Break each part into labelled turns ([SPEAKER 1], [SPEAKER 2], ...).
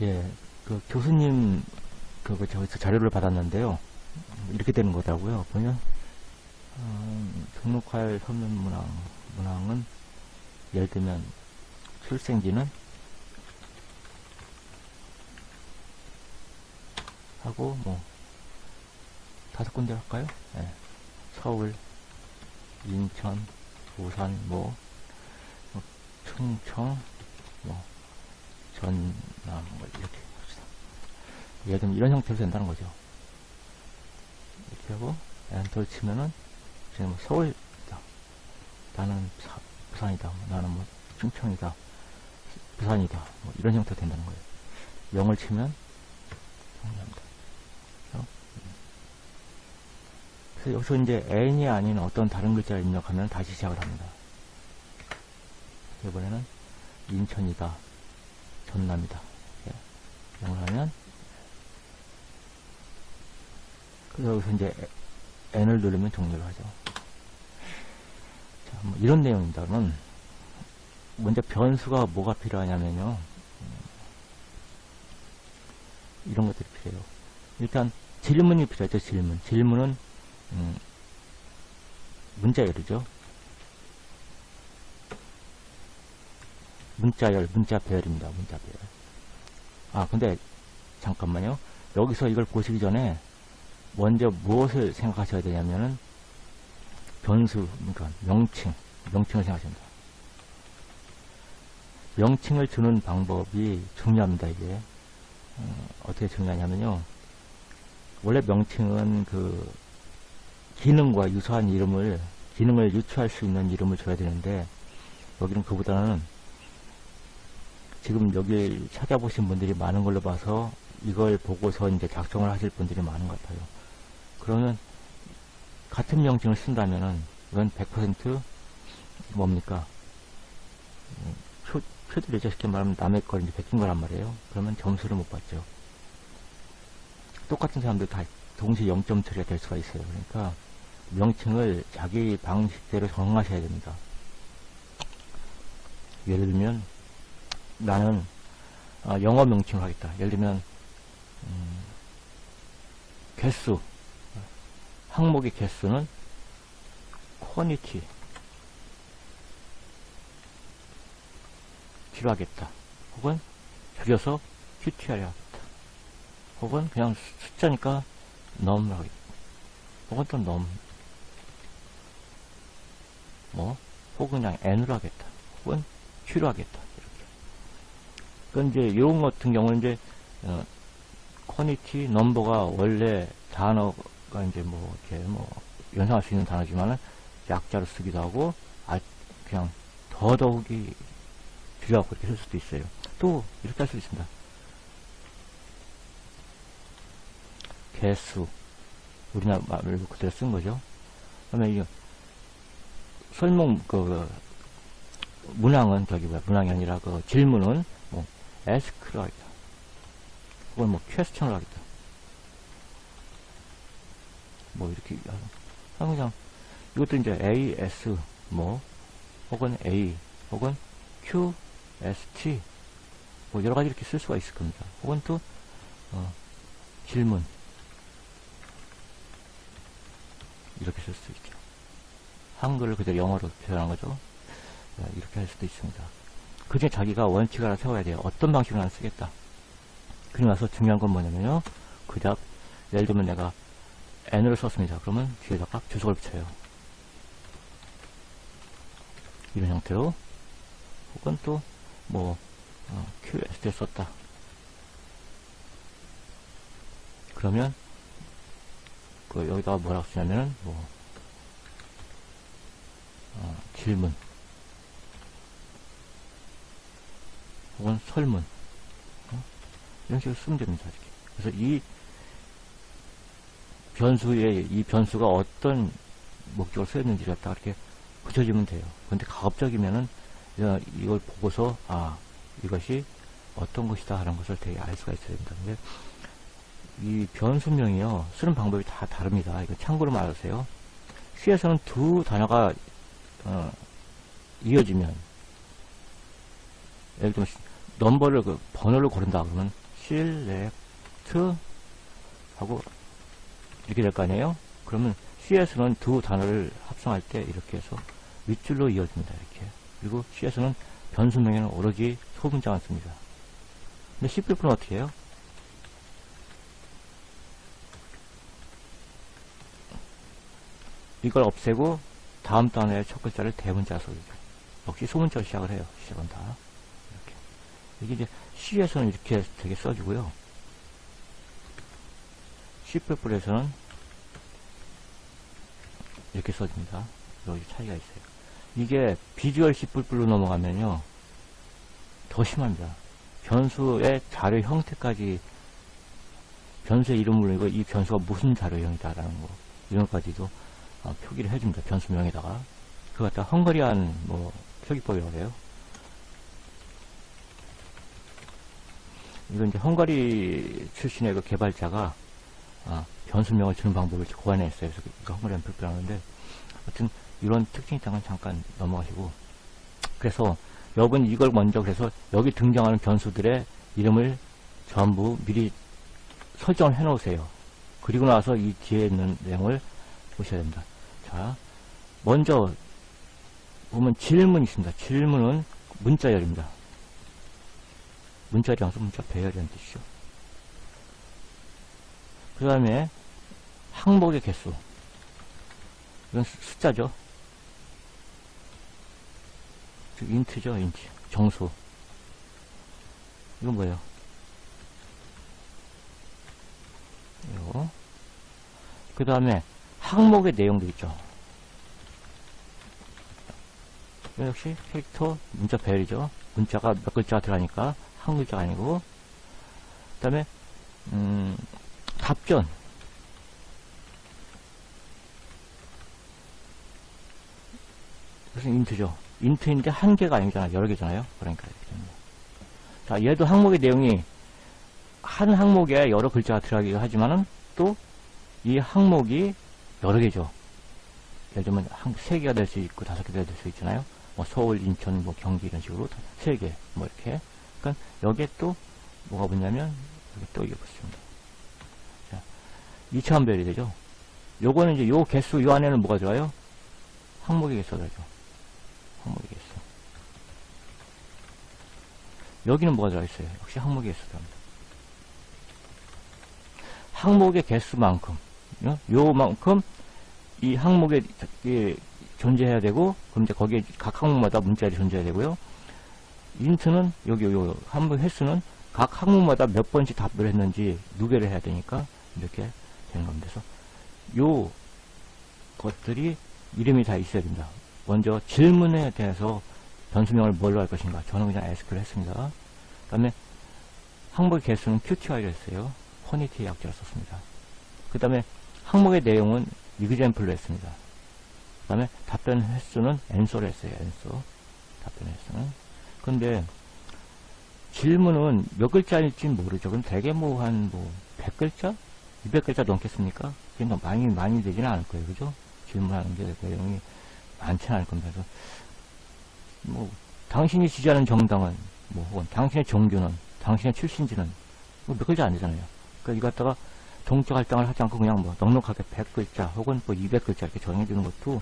[SPEAKER 1] 예, 그 교수님 저기서 자료를 받았는데요. 이렇게 되는 거더라고요. 보면 등록할 서면 문항은 예를 들면 출생지는 하고 뭐 5군데 할까요? 예, 서울, 인천, 부산, 뭐 충청, 뭐 전남 뭐 이렇게 합시다. 예를 들면 이런 형태로 된다는 거죠. 이렇게 하고 엔터를 치면은 지금 뭐 서울이다, 나는 부산이다, 나는 뭐 충청이다, 부산이다, 뭐 이런 형태로 된다는 거예요. 0을 치면 정리합니다. 그래서 여기서 이제 n이 아닌 어떤 다른 글자를 입력하면 다시 시작을 합니다. 이번에는 인천이다, 전남이다. 영을 하면, 그래서 여기서 이제 n을 누르면 종료를 하죠. 자, 뭐 이런 내용입니다. 그러면 먼저 변수가 뭐가 필요하냐면요, 이런 것들이 필요해요. 일단 질문이 필요하죠. 질문은 문자열이죠. 문자 배열입니다. 문자 배열. 아, 근데 잠깐만요. 여기서 이걸 보시기 전에 먼저 무엇을 생각하셔야 되냐면은 변수, 그러니까 명칭을 생각하셔야 됩니다. 명칭을 주는 방법이 중요합니다. 이게 어떻게 중요하냐면요, 원래 명칭은 그 기능과 유사한 기능을 유추할 수 있는 이름을 줘야 되는데, 여기는 그보다는 지금 여기 찾아보신 분들이 많은 걸로 봐서 이걸 보고서 이제 작성을 하실 분들이 많은 것 같아요. 그러면 같은 명칭을 쓴다면은 이건 100% 뭡니까? 표들이죠. 쉽게 말하면 남의 걸 이제 베낀 거란 말이에요. 그러면 점수를 못 받죠. 똑같은 사람들 다 동시에 0점 처리가 될 수가 있어요. 그러니까 명칭을 자기 방식대로 정하셔야 됩니다. 예를 들면 나는 영어 명칭을 하겠다. 예를 들면 개수, 항목의 개수는 quantity 로 하겠다. 혹은 줄여서 qtr 하겠다. 혹은 그냥 숫자니까 num을 하겠다. 혹은 또 num, 혹은 그냥 n으로 하겠다. 혹은 q로 하겠다. 이렇게. 그러니까 이제 이런 것 같은 경우는 이제 quantity, number가 원래 단어가 이제 이렇게 연상할 수 있는 단어지만은 약자로 쓰기도 하고, 그냥 더더욱이 줄여갖고 이렇게 쓸 수도 있어요. 또 이렇게 할 수 있습니다. 개수, 우리나라 말로 그대로 쓴 거죠. 그러면 이 문항은 문항이 아니라 질문은 ask로 하겠다. 혹은 question을 하겠다. 이렇게 그냥 이것도 이제 as 혹은 a 혹은 qst 여러 가지 이렇게 쓸 수가 있을 겁니다. 혹은 또 질문 이렇게 쓸 수 있죠. 한글을 그대로 영어로 표현한 거죠. 이렇게 할 수도 있습니다. 그중에 자기가 원칙을 하나 세워야 돼요. 어떤 방식으로 하나 쓰겠다. 그리고 나서 중요한 건 뭐냐면요, 그닥 예를 들면 내가 n을 썼습니다. 그러면 뒤에다가 주석을 붙여요. 이런 형태로. 혹은 또 qst에 썼다. 그러면 여기다가 뭐라고 쓰냐면은 질문 혹은 설문 이런 식으로 쓰면 됩니다. 이렇게. 그래서 이 변수가 어떤 목적으로 쓰였는지를 갖다가 이렇게 붙여주면 돼요. 그런데 가급적이면은 이걸 보고서 이것이 어떤 것이다 하는 것을 되게 알 수가 있어야 됩니다. 근데 이 변수명이요, 쓰는 방법이 다 다릅니다. 이거 참고로 말하세요. C에서는 두 단어가 이어지면, 예를 들면 번호를 고른다 그러면 select 하고 이렇게 될 거 아니에요? 그러면 C에서는 두 단어를 합성할 때 이렇게 해서 윗줄로 이어집니다. 이렇게. 그리고 C에서는 변수명에는 오로지 소문자만 씁니다. 근데 C++는 어떻게 해요? 이걸 없애고 다음 단어의 첫 글자를 대문자 써주죠. 역시 소문자로 시작을 해요. 시작은 다. 이렇게. 이게 이제 C에서는 이렇게 되게 써주고요. C++에서는 이렇게 써줍니다. 여기 차이가 있어요. 이게 비주얼 C++로 넘어가면요. 더 심합니다. 변수의 자료 형태까지 변수의 이름을 이고 이 변수가 무슨 자료형이다라는 거 이런 것까지도 표기를 해줍니다. 변수명에다가 그거 갖다 헝가리안 뭐 표기법이라고 해요. 이건 이제 헝가리 출신의 그 개발자가 변수명을 주는 방법을 고안했어요. 그래서 이거 헝가리안 표기라고 하는데 하여튼 이런 특징이 있다는 건 잠깐 넘어가시고 그래서 여러분 이걸 먼저 그래서 여기 등장하는 변수들의 이름을 전부 미리 설정을 해 놓으세요. 그리고 나서 이 뒤에 있는 내용을 보셔야 됩니다. 자, 먼저 보면 질문이 있습니다. 질문은 문자열입니다. 문자열이라서 문자 배열이라는 뜻이죠. 그 다음에 항목의 개수. 이건 숫자죠. 즉 인트죠, 인트. 정수. 이건 뭐예요? 이거. 그 다음에 항목의 내용도 있죠. 역시 캐릭터 문자 배열이죠. 문자가 몇 글자가 들어가니까 한 글자가 아니고. 그 다음에 답변. 그래서 인트죠. 인트인데 한 개가 아니잖아요. 여러 개잖아요. 그러니까 이렇게 됩니다. 자, 얘도 항목의 내용이 한 항목에 여러 글자가 들어가기도 하지만은 또 이 항목이 여러 개죠. 예를 들면 세 개가 될 수 있고 다섯 개가 될 수 있잖아요. 뭐 서울, 인천, 뭐 경기 이런 식으로 세 개, 뭐 이렇게. 그러니까 여기에 또 뭐가 붙냐면 여기 또 이게 붙습니다. 자, 2차원 배열이 되죠. 요거는 이제 요 개수 요 안에는 뭐가 들어가요? 항목의 개수가 들어가죠. 항목의 개수. 여기는 뭐가 들어가 있어요? 역시 항목의 개수 들어갑니다. 항목의 개수만큼, 요만큼 이 항목에 존재해야 되고, 그럼 이제 거기에 각 항목마다 문자열이 존재해야 되고요. 인트는 여기 요 항목 횟수는 각 항목마다 몇 번씩 답을 했는지 누계를 해야 되니까 이렇게 되는 겁니다. 그래서 요 것들이 이름이 다 있어야 됩니다. 먼저 질문에 대해서 변수명을 뭘로 할 것인가. 저는 그냥 SQL 했습니다. 그 다음에 항목의 개수는 QTY로 했어요. 퀄리티의 약자를 썼습니다. 그 다음에 항목의 내용은 example로 했습니다. 그 다음에 답변 횟수는 answer로 했어요. answer. 답변 횟수는. 근데 질문은 몇 글자일지 모르죠. 그럼 대개 뭐 한 100글자? 200글자 넘겠습니까? 그게 너무 많이 되지는 않을 거예요. 그죠? 질문하는 게 내용이 많지는 않을 겁니다. 그래서 뭐 당신이 지지하는 정당은 혹은 당신의 종교는 당신의 출신지는 몇 글자 안 되잖아요. 그러니까 이거 갖다가 동적 할당을 하지 않고 그냥 넉넉하게 100글자 혹은 200글자 이렇게 정해주는 것도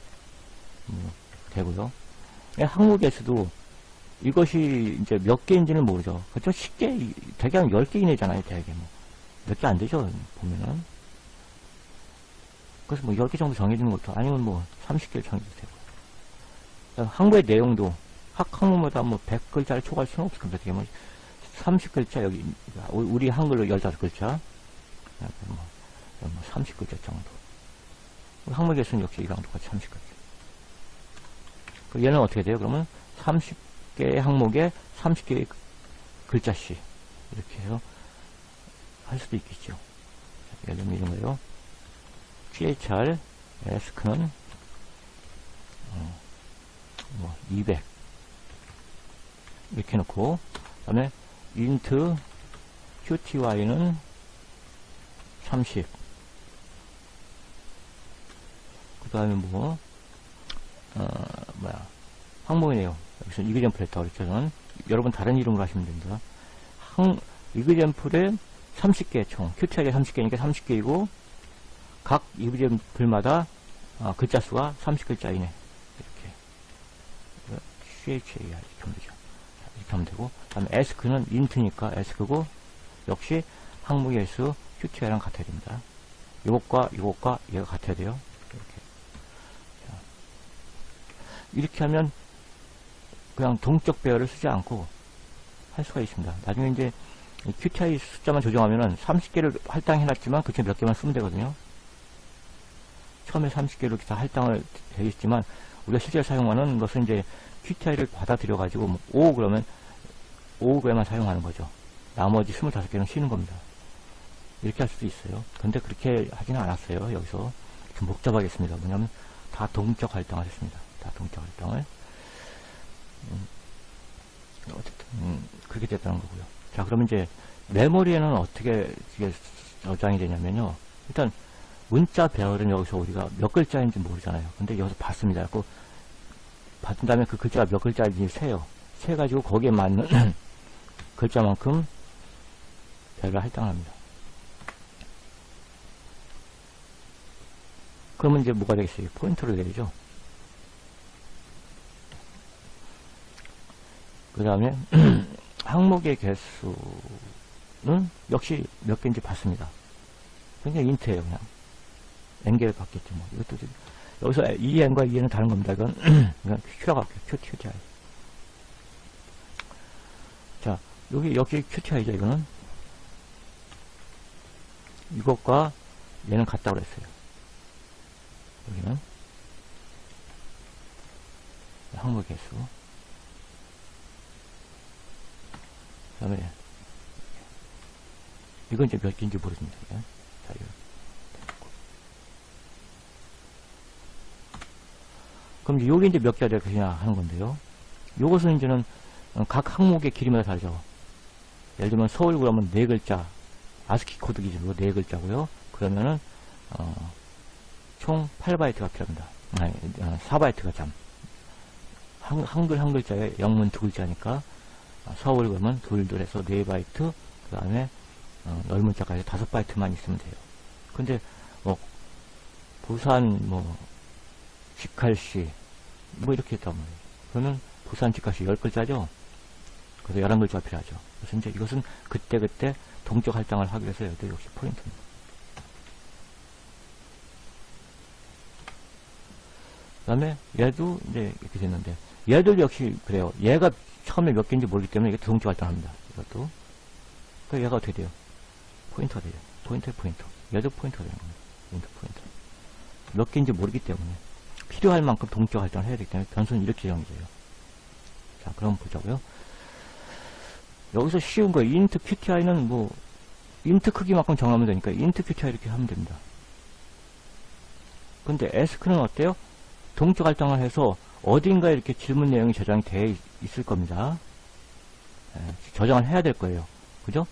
[SPEAKER 1] 되고요. 항목에서도 이것이 이제 몇 개인지는 모르죠. 그렇죠? 쉽게 대개 한 10개 이내잖아요. 대개 몇 개 안 되죠. 보면은. 그래서 10개 정도 정해주는 것도 아니면 30개를 정해도 되고. 항목의 내용도 각 항목마다 100글자를 초과할 수는 없을 겁니다. 되게 30글자 여기 우리 한글로 15글자 30글자 정도. 항목의 수는 역시 이랑 똑같이 30글자. 얘는 어떻게 돼요? 그러면 30개의 항목에 30개의 글자씩 이렇게 해서 할 수도 있겠죠. 예를 들면 이런 거요. CHR ask는 200 이렇게 놓고, 그 다음에 int qty는 30. 그 다음에 항목이네요. 여기서 example 했다고 그랬죠. 저는 여러분 다른 이름으로 하시면 됩니다. 이그젠플에 30개 총, QTI가 30개니까 30개이고, 각 이그젠플마다 글자 수가 30글자이네. 이렇게. CHAR 이렇게 하면 되죠. 이렇게 하면 되고, 그 다음에 ask는 int니까 ask고, 역시 항목의 수 QTI랑 같아야 됩니다. 이것과 이것과 얘가 같아야 돼요. 이렇게. 자, 이렇게 하면 그냥 동적 배열을 쓰지 않고 할 수가 있습니다. 나중에 이제 QTI 숫자만 조정하면은 30개를 할당해놨지만 그 중에 몇 개만 쓰면 되거든요. 처음에 30개로 이렇게 다 할당을 되어 있지만 우리가 실제로 사용하는 것은 이제 QTI를 받아들여가지고 뭐 5 그러면 5개만 사용하는 거죠. 나머지 25개는 쉬는 겁니다. 이렇게 할 수도 있어요. 근데 그렇게 하지는 않았어요. 여기서 좀 복잡하겠습니다. 뭐냐면 다 동적 할당을 했습니다. 다 동적 할당을. 어쨌든 그렇게 됐다는 거고요. 자, 그러면 이제 메모리에는 어떻게 이게 저장이 되냐면요. 일단 문자 배열은 여기서 우리가 몇 글자인지 모르잖아요. 근데 여기서 봤습니다. 그 받은 다음에 그 글자가 몇 글자인지 세요. 세가지고 거기에 맞는 글자만큼 배열을 할당합니다. 그러면 이제 뭐가 되겠어요? 포인터를 내리죠. 그 다음에 항목의 개수는 역시 몇 개인지 봤습니다. 그냥 인트예요. 그냥 n개를 받겠죠. 뭐. 이것도 여기서 EN과 EN은 다른 겁니다. 이건 그냥 Q라고 할게요. QTI. 자, 여기 역시 QTI죠. 이거는 이것과 얘는 같다고 그랬어요. 여기는 항목 개수. 그 다음에 이건 이제 몇 개인지 모르겠습니다. 자, 이거. 그럼 이제 요게 이제 몇 개가 될 것이냐 하는 건데요. 요것은 이제는 각 항목의 길이마다 다르죠. 예를 들면 서울 그러면 4글자, 아스키 코드 기준으로 4글자고요. 그러면은 총 8바이트가 필요합니다. 아니, 4바이트가 참. 한글 한 글자에 영문 2글자니까 서울 그러면 둘둘해서 4바이트, 그 다음에 넓은자까지 5바이트만 있으면 돼요. 근데 뭐 부산 뭐 직할시 뭐 이렇게 했단 말이에요. 그러면 부산 직할시 10글자죠. 그래서 11글자가 필요하죠. 그래서 이제 이것은 그때그때 동적 할당을 하기 위해서 여기도 역시 포인트입니다. 그 다음에 얘도 이제 이렇게 됐는데 얘도 역시 그래요. 얘가 처음에 몇 개인지 모르기 때문에 이게 동적 할당합니다. 이것도. 그러니까 얘가 어떻게 돼요? 포인터가 돼요. 포인터. 얘도 포인터가 되는 겁니다. 포인터. 몇 개인지 모르기 때문에 필요할 만큼 동적 할당을 해야 되기 때문에 변수는 이렇게 정해져요. 자, 그럼 보자고요. 여기서 쉬운 거 int qti는 뭐 int 크기만큼 정하면 되니까 int qti 이렇게 하면 됩니다. 근데 ask는 어때요? 동적 할당을 해서 어딘가에 이렇게 질문 내용이 저장이 되어 있을 겁니다. 저장을 해야 될 거예요. 그죠?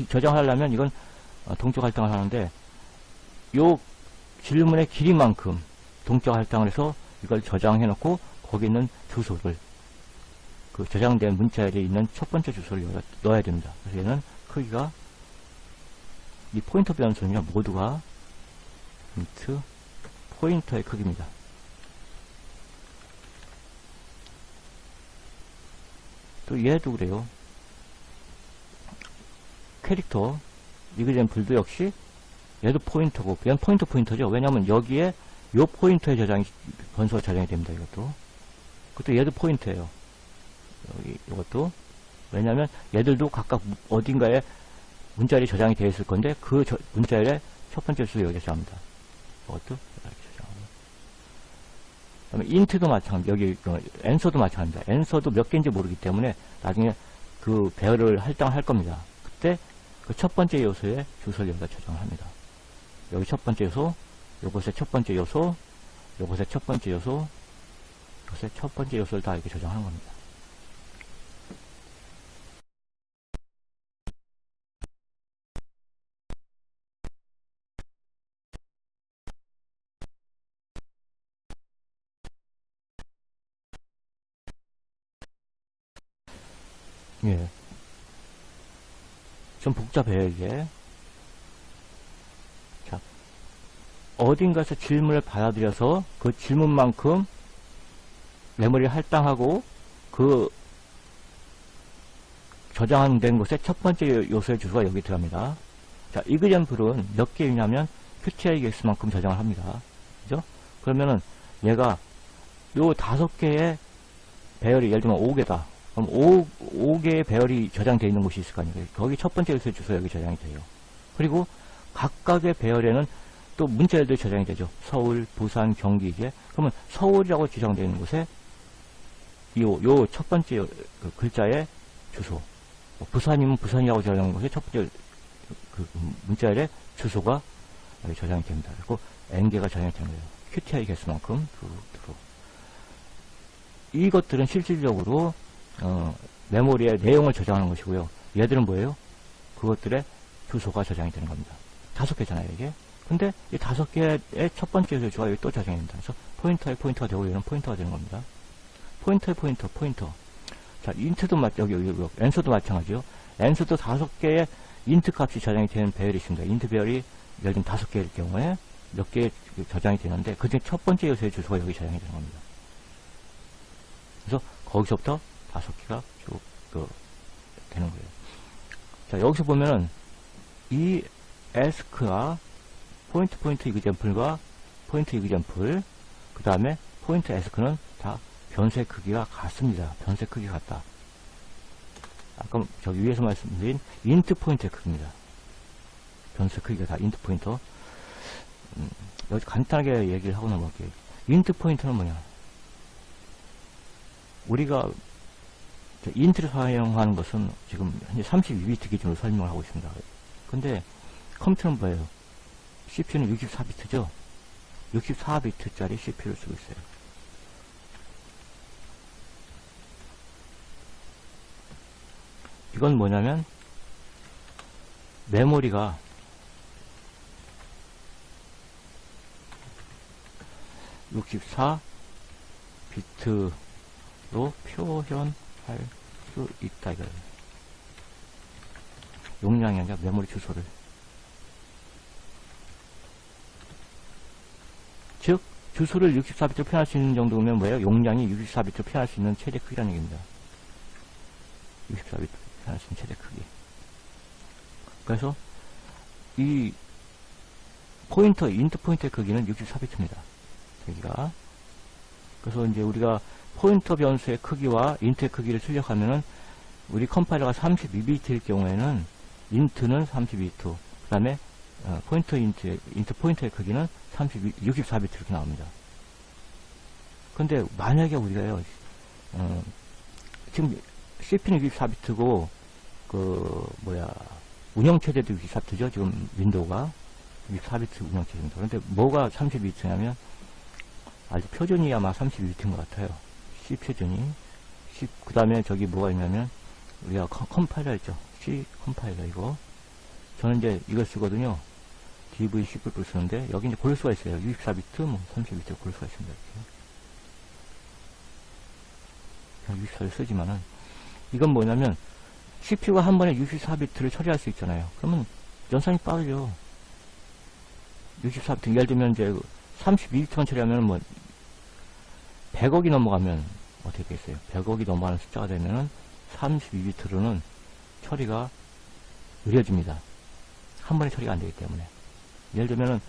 [SPEAKER 1] 저장하려면 이건 동적 할당을 하는데 요 질문의 길이만큼 동적 할당을 해서 이걸 저장해 놓고 거기 있는 주소를 그 저장된 문자에 있는 첫 번째 주소를 여기다 넣어야 됩니다. 그래서 얘는 크기가 이 포인터 변수는요 모두가 int 포인터의 크기입니다. 또 얘도 그래요. 캐릭터 이그젠플도 역시 얘도 포인터고 얘는 포인터죠. 왜냐하면 여기에 요 포인터에 저장이 변수가 저장이 됩니다. 그것도 얘도 포인터예요. 여기 이것도 왜냐하면 얘들도 각각 어딘가에 문자열이 저장이 되어 있을 건데 그 문자열의 첫 번째 수를 여기서 저장합니다. 이것도 이렇게 저장하고 그다음에 int도 마찬가지 여기 answer도 마찬가지입니다. answer도 몇 개인지 모르기 때문에 나중에 그 배열을 할당할 겁니다. 그때 그 첫 번째 요소에 주소를 여기다 저장을 합니다. 여기 첫 번째 요소, 요것의 첫 번째 요소, 요것의 첫 번째 요소, 요것의 첫 번째 요소를 다 이렇게 저장하는 겁니다. 예. 좀 복잡해요, 이게. 자, 어딘가에서 질문을 받아들여서 그 질문만큼 메모리를 할당하고 그 저장된 곳의 첫 번째 요소의 주소가 여기 들어갑니다. 자, 이그젠플은 몇 개이냐면 qtix만큼 저장을 합니다. 그죠? 그러면은 얘가 요 5개의 배열이 예를 들면 5개다. 그럼 5개의 배열이 저장되어 있는 곳이 있을 거 아니에요. 거기 첫 번째 요소의 주소 여기 저장이 돼요. 그리고 각각의 배열에는 또 문자열도 저장이 되죠. 서울, 부산, 경기 이제. 그러면 서울이라고 지정되어 있는 곳에 요 첫 번째 그 글자의 주소. 부산이면 부산이라고 저장한 곳에 첫 번째 그 문자열의 주소가 여기 저장이 됩니다. 그리고 n개가 저장이 되는 거예요. qti 개수만큼 두루. 이것들은 실질적으로 메모리에 내용을 저장하는 것이고요. 얘들은 뭐예요? 그것들의 주소가 저장이 되는 겁니다. 5개잖아요, 이게. 근데 이 5개의 첫 번째 주소가 여기 또 저장이 됩니다. 그래서 포인터에 포인터가 되고 얘는 포인터가 되는 겁니다. 포인터에 포인터. 자, 인트도 여기 엔서도 마찬가지요. 엔서도 5개의 인트 값이 저장이 되는 배열이 있습니다. 인트 배열이 예를 들면 5개일 경우에 몇 개 저장이 되는데 그 중에 첫 번째 요소의 주소가 여기 저장이 되는 겁니다. 그래서 거기서부터 5개가 쭉 되는 거예요. 자, 여기서 보면은 이 ask와 포인트 이그젠플과 포인트 이그젠플 그 다음에 포인트 ask는 다 변수의 크기가 같습니다. 변수의 크기가 같다. 아까 저기 위에서 말씀드린 인트 포인트의 크기입니다. 변수의 크기가 다 인트 포인터. 여기 간단하게 얘기를 하고 넘어갈게요. 인트 포인터는 뭐냐? 우리가 인트를 사용하는 것은 지금 현재 32비트 기준으로 설명을 하고 있습니다. 근데 컴퓨터는 뭐예요? CPU는 64비트죠? 64비트짜리 CPU를 쓰고 있어요. 이건 뭐냐면 메모리가 (64비트로) 표현할 수 있다 이거예요. 용량이 아니라 메모리 주소를. 즉 주소를 64비트로 표현할 수 있는 정도면 뭐예요? 용량이 64비트로 표현할 수 있는 최대 크기라는 얘기입니다. 64비트 표현할 수 있는 최대 크기. 그래서 이 포인터, 인트 포인터의 크기는 64비트입니다. 여기가. 그래서 이제 우리가 포인터 변수의 크기와 인트의 크기를 출력하면은 우리 컴파일러가 32비트일 경우에는 인트는 32비트, 그 다음에 포인터 인트 포인터의 크기는 64비트 이렇게 나옵니다. 근데 만약에 우리가요, 지금 CP는 64비트고 운영체제도 64비트죠. 지금 윈도우가 64비트 운영체제입니다. 그런데 뭐가 32비트냐면 아주 표준이 아마 32비트인 것 같아요. C 표준이. 그 다음에 저기 뭐가 있냐면 우리가 컴파일러 있죠. C 컴파일러 이거. 저는 이제 이걸 쓰거든요. DV10을 쓰는데 여기 이제 고를 수가 있어요. 64비트, 뭐 32비트 고를 수가 있습니다. 이렇게. 그냥 64를 쓰지만은 이건 뭐냐면 CPU가 한 번에 64비트를 처리할 수 있잖아요. 그러면 연산이 빠르죠. 64비트 예를 들면 이제 32비트만 처리하면 뭐 100억이 넘어가면 어떻게 되겠어요? 100억이 넘어가는 숫자가 되면은 32비트로는 처리가 느려집니다. 한 번에 처리가 안 되기 때문에. 예를 들면은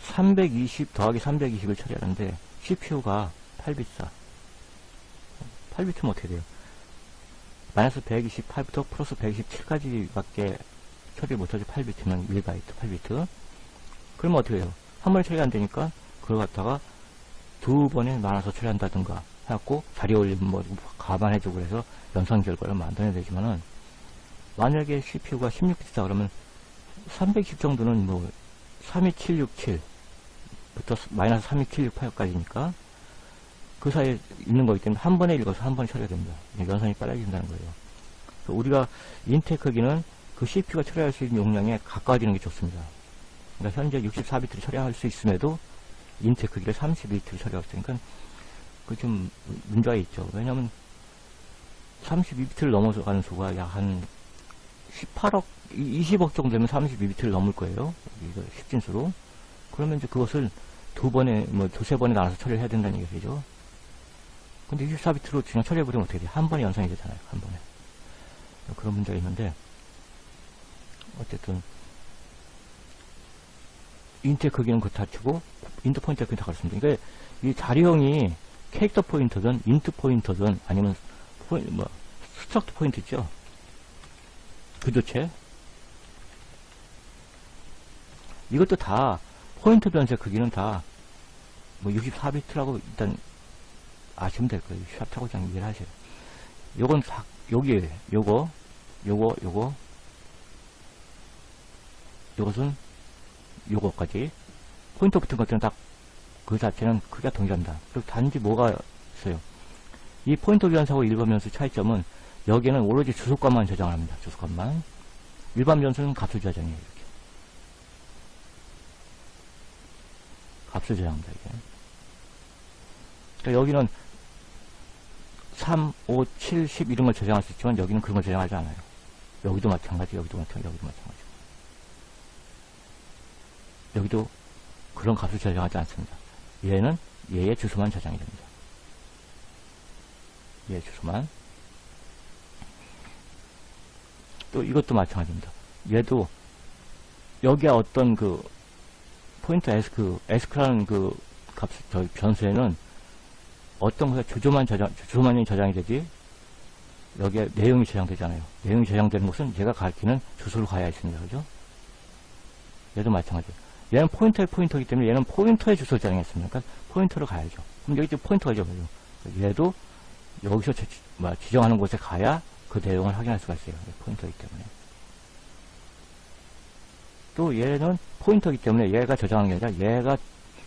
[SPEAKER 1] 320 더하기 320을 처리하는데 CPU가 8비트다. 8비트면 어떻게 돼요? 마이너스 128부터 플러스 127까지밖에 처리 못하죠. 8비트면 1바이트, 8비트. 그러면 어떻게 해요? 한 번에 처리가 안 되니까 그걸 갖다가 두 번에 나눠서 처리한다든가 해갖고 자리 올리면 뭐 감안해주고 그래서 연산 결과를 만들어야 되지만은 만약에 CPU가 16비트다 그러면 320 정도는 뭐 32767부터 마이너스 32768까지니까 그 사이에 있는 거기 때문에 한 번에 읽어서 한 번에 처리가 됩니다. 연산이 빨라진다는 거예요. 우리가 인텔 크기는 그 CPU가 처리할 수 있는 용량에 가까워지는 게 좋습니다. 그러니까 현재 64비트를 처리할 수 있음에도 인텔 크기를 32비트를 처리할 수 있으니까 그 좀 문제가 있죠. 왜냐하면 32비트를 넘어가는 수가 약 한 18억, 20억 정도 되면 32비트를 넘을 거예요. 이거 10진수로. 그러면 이제 그것을 두 번에, 뭐, 두세 번에 나눠서 처리를 해야 된다는 얘기죠. 근데 24비트로 그냥 처리해버리면 어떻게 돼? 한 번에 연상이 되잖아요. 한 번에. 그런 문제가 있는데, 어쨌든, 인트의 크기는 그렇다 치고, 인트 포인트의 크기는 다 그렇습니다. 그러니까 이 자리형이 캐릭터 포인터든, 인트 포인터든, 아니면, 스트럭트 포인트 있죠? 구조체. 이것도 다, 포인터 변수의 크기는 다, 64비트라고 일단 아시면 될 거예요. 샵차고 그냥 이해를 하세요. 요건 여기, 요것은 요거까지. 포인터 붙은 것들은 다 그 자체는 크기가 동일합니다. 그리고 단지 뭐가 있어요. 이 포인터 변수하고 일반 변수 차이점은 여기에는 오로지 주소값만 저장을 합니다. 주소값만. 일반 변수는 값을 저장해요. 이렇게. 값을 저장합니다. 이게. 그러니까 여기는 3, 5, 7, 10 이런 걸 저장할 수 있지만 여기는 그런 걸 저장하지 않아요. 여기도 마찬가지, 여기도 마찬가지, 여기도 마찬가지. 여기도 그런 값을 저장하지 않습니다. 얘는 얘의 주소만 저장이 됩니다. 얘의 주소만. 또 이것도 마찬가지입니다. 얘도 여기에 어떤 그 포인트 에스크라는 그 값, 변수에는 어떤 것에 주소만이 저장이 되지, 여기에 내용이 저장되잖아요. 내용이 저장되는 것은 얘가 가리키는 주소로 가야 있습니다. 그죠? 얘도 마찬가지예요. 얘는 포인터의 포인터이기 때문에 얘는 포인터의 주소를 저장했습니다. 그러니까 포인터로 가야죠. 그럼 여기 포인터가 죠. 얘도 여기서 지정하는 곳에 가야 그 내용을 확인할 수가 있어요. 포인터이기 때문에. 또 얘는 포인터이기 때문에 얘가 저장하는 게 아니라 얘가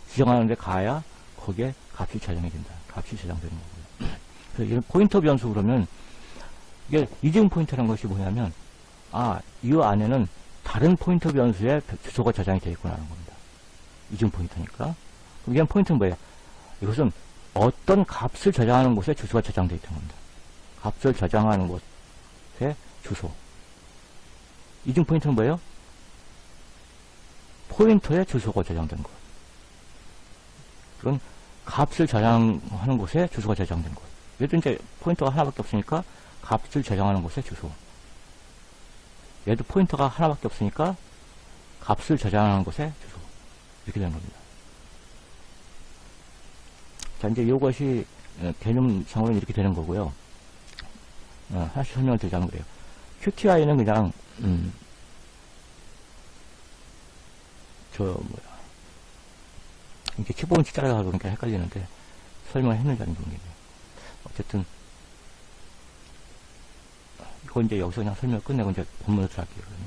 [SPEAKER 1] 지정하는 데 가야 거기에 값이 저장이 된다. 값이 저장되는 거고요. 그래서 이런 포인터 변수 그러면 이게 이중 포인터라는 것이 뭐냐면, 이 안에는 다른 포인터 변수의 주소가 저장이 되어 있구나 하는 겁니다. 이중 포인터니까. 그럼 이런 포인터는 뭐예요? 이것은 어떤 값을 저장하는 곳에 주소가 저장되어 있다는 겁니다. 값을 저장하는 곳의 주소. 이중 포인터는 뭐예요? 포인터의 주소가 저장된 것. 그건 값을 저장하는 곳에 주소가 저장된 것. 얘도 이제 포인터가 하나밖에 없으니까 값을 저장하는 곳에 주소. 얘도 포인터가 하나밖에 없으니까 값을 저장하는 곳에 주소. 이렇게 되는 겁니다. 자, 이제 이것이 개념상으로는 이렇게 되는 거고요. 하나씩 설명을 드리자면 그래요. QTI는 그냥 이렇게 키보드 따라가다 보니까 헷갈리는데 설명을 했는지 안 모르겠네요. 어쨌든 이거 이제 여기서 그냥 설명을 끝내고 이제 본문으로 들어갈게요.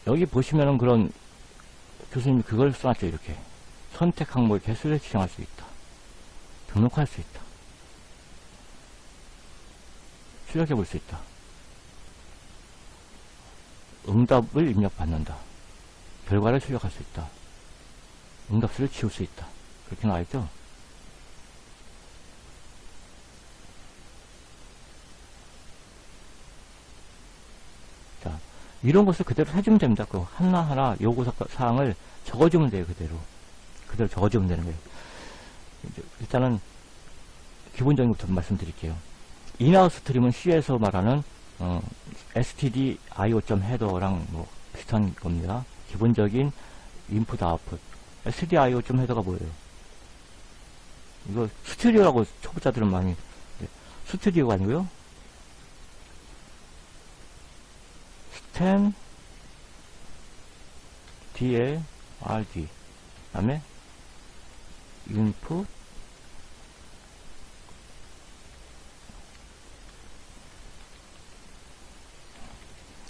[SPEAKER 1] 여기 보시면은 그런 교수님이 그걸 써놨죠. 이렇게 선택 항목의 개수를 지정할 수 있다. 등록할 수 있다. 출력해 볼 수 있다. 응답을 입력받는다. 결과를 출력할 수 있다. 응답수를 지울 수 있다. 그렇게 나와있죠? 자, 이런 것을 그대로 해주면 됩니다. 그 하나하나 요구사항을 적어주면 돼요. 그대로 적어주면 되는 거예요. 일단은 기본적인 것부터 말씀드릴게요. 인아웃 스트림은 C에서 말하는 std io.header랑 뭐 비슷한 겁니다. 기본적인 인풋 아웃풋. std io.header가 뭐예요? 이거 스튜디오라고 초보자들은 많이, 스튜디오가 아니고요. stan dl rd 다음에 input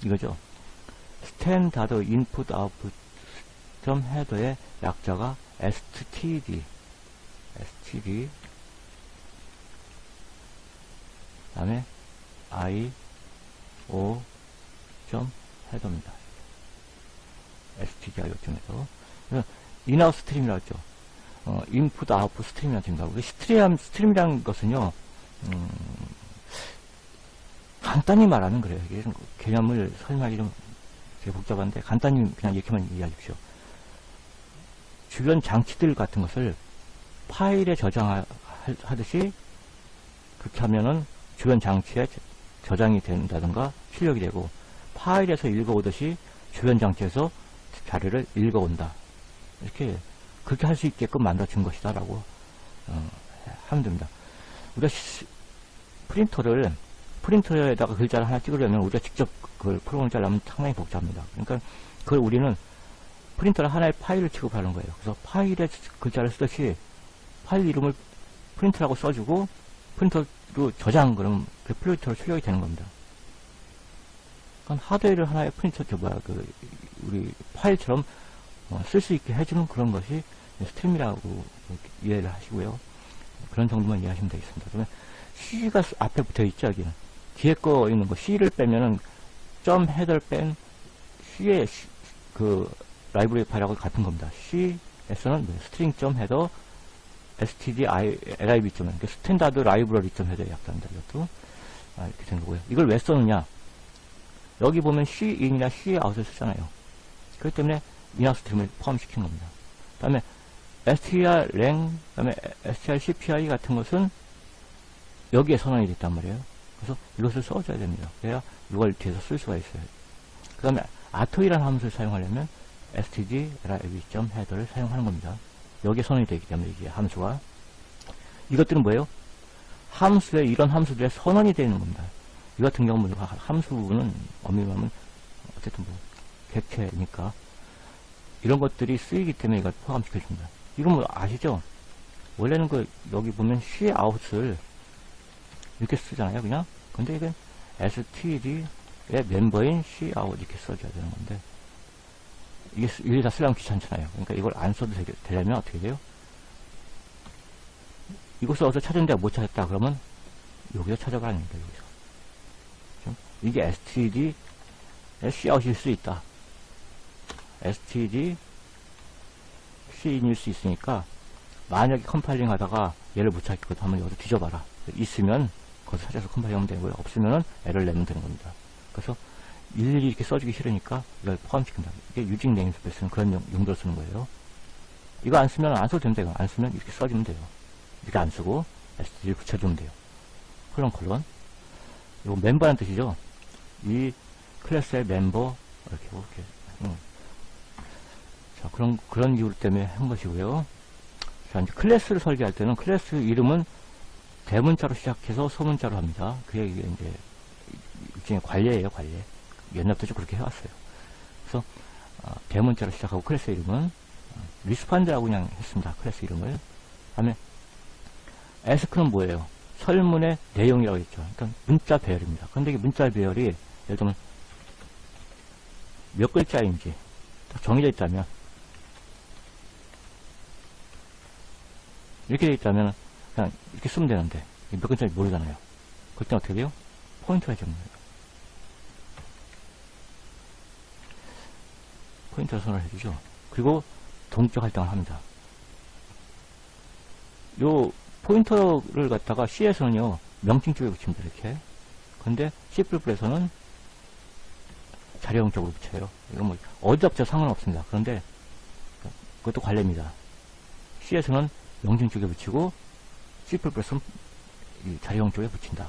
[SPEAKER 1] 이거죠. 스탠다드 인풋 아웃풋 header의 약자가 std 다음에 io.header입니다. std io.header. 인아웃 스트림이라고 했죠. 인풋, 아웃풋, 스트림이라는 됩니다. 우리 스트림이라는 것은요, 간단히 말하면 그래요. 이게 개념을 설명하기 좀 되게 복잡한데, 간단히 그냥 이렇게만 이해하십시오. 주변 장치들 같은 것을 파일에 저장하듯이, 그렇게 하면은 주변 장치에 저장이 된다든가 출력이 되고, 파일에서 읽어오듯이 주변 장치에서 자료를 읽어온다. 이렇게, 그렇게 할 수 있게끔 만들어진 것이다. 라고, 하면 됩니다. 우리가 프린터에다가 글자를 하나 찍으려면 우리가 직접 그걸 프로그램을 짜려면 상당히 복잡합니다. 그러니까 그걸 우리는 프린터를 하나의 파일을 취급하는 거예요. 그래서 파일에 글자를 쓰듯이 파일 이름을 프린트라고 써주고 프린터로 저장, 그러면 그 프린터로 출력이 되는 겁니다. 그러니까 하드웨어를 하나의 프린터, 우리 파일처럼 쓸 수 있게 해주는 그런 것이 스트림이라고 이해를 하시고요. 그런 정도만 이해하시면 되겠습니다. 그러면 C가 앞에 붙어 있죠, 여기는. 뒤에 거 있는 거, C를 빼면은, 점 헤더를 뺀 C의 그 라이브러리 파일하고 같은 겁니다. C에서는 스트링 점 헤더, std.lib 점, 그러니까 스탠다드 라이브러리 점 헤더에 약자입니다. 이것도. 이렇게 된 거고요. 이걸 왜 썼느냐? 여기 보면 Cin이나 Cout을 쓰잖아요. 그렇기 때문에 인하우스 스트림을 포함시킨 겁니다. 그 다음에 strlang, 그 다음에 strcpy 같은 것은 여기에 선언이 됐단 말이에요. 그래서 이것을 써줘야 됩니다. 그래야 이걸 뒤에서 쓸 수가 있어요. 그 다음에 아토이라는 함수를 사용하려면 std.lib.header를 사용하는 겁니다. 여기에 선언이 되기 때문에 이게 함수가. 이것들은 뭐예요? 함수에, 이런 함수들의 선언이 되어 있는 겁니다. 이 같은 경우는 함수는 엄밀히 말하면 어쨌든 뭐 객체니까 이런 것들이 쓰이기 때문에 이걸 포함시켜줍니다. 이건 뭐 아시죠? 원래는 여기 보면 cout을 이렇게 쓰잖아요, 그냥. 근데 이건 std의 멤버인 cout 이렇게 써줘야 되는 건데, 이게 일일이 다 쓰려면 귀찮잖아요. 그러니까 이걸 안 써도 되려면 어떻게 돼요? 이곳을 어디서 찾았는데 못 찾았다 그러면 여기서 찾아가라는 겁니다, 여기서. 이게 std의 cout일 수 있다. std cin일 수 있으니까, 만약에 컴파일링 하다가 얘를 못 찾겠거든 하면 여기서 뒤져봐라. 있으면 거기서 찾아서 컴파일링 하면 되고요. 없으면은 에러를 내면 되는 겁니다. 그래서 일일이 이렇게 써주기 싫으니까 이걸 포함시킨다. 이게 유직 네임스페이스는 그런 용도로 쓰는 거예요. 이거 안 쓰면 안 써도 됩니다. 이거 안 쓰면 이렇게 써주면 돼요. 이렇게 안 쓰고 std를 붙여주면 돼요. 콜론. 이거 멤버라는 뜻이죠. 이 클래스의 멤버, 이렇게. 자, 그런 이유 때문에 한 것이고요. 자, 이제 클래스를 설계할 때는 클래스 이름은 대문자로 시작해서 소문자로 합니다. 그게 이제 일종의 관례예요, 관례. 옛날부터 그렇게 해왔어요. 그래서 대문자로 시작하고 클래스 이름은 리스판드라고 그냥 했습니다. 클래스 이름을. 다음에 ask는 뭐예요? 설문의 내용이라고 했죠. 그러니까 문자 배열입니다. 그런데 이 문자 배열이 예를 들면 몇 글자인지 딱 정해져 있다면, 이렇게 되어 있다면 그냥 이렇게 쓰면 되는데 몇 글자인지 모르잖아요. 그때 어떻게 돼요? 포인터가 적는 거예요. 포인터를 선언을 해주죠. 그리고 동적 할당을 합니다. 요 포인터를 갖다가 C에서는요, 명칭 쪽에 붙입니다. 이렇게. 근데 C++에서는 자료형적으로 붙여요. 이건 뭐 어디다 붙여도 상관없습니다. 그런데 그것도 관례입니다. C에서는 명칭 쪽에 붙이고 C++은 자료형 쪽에 붙인다.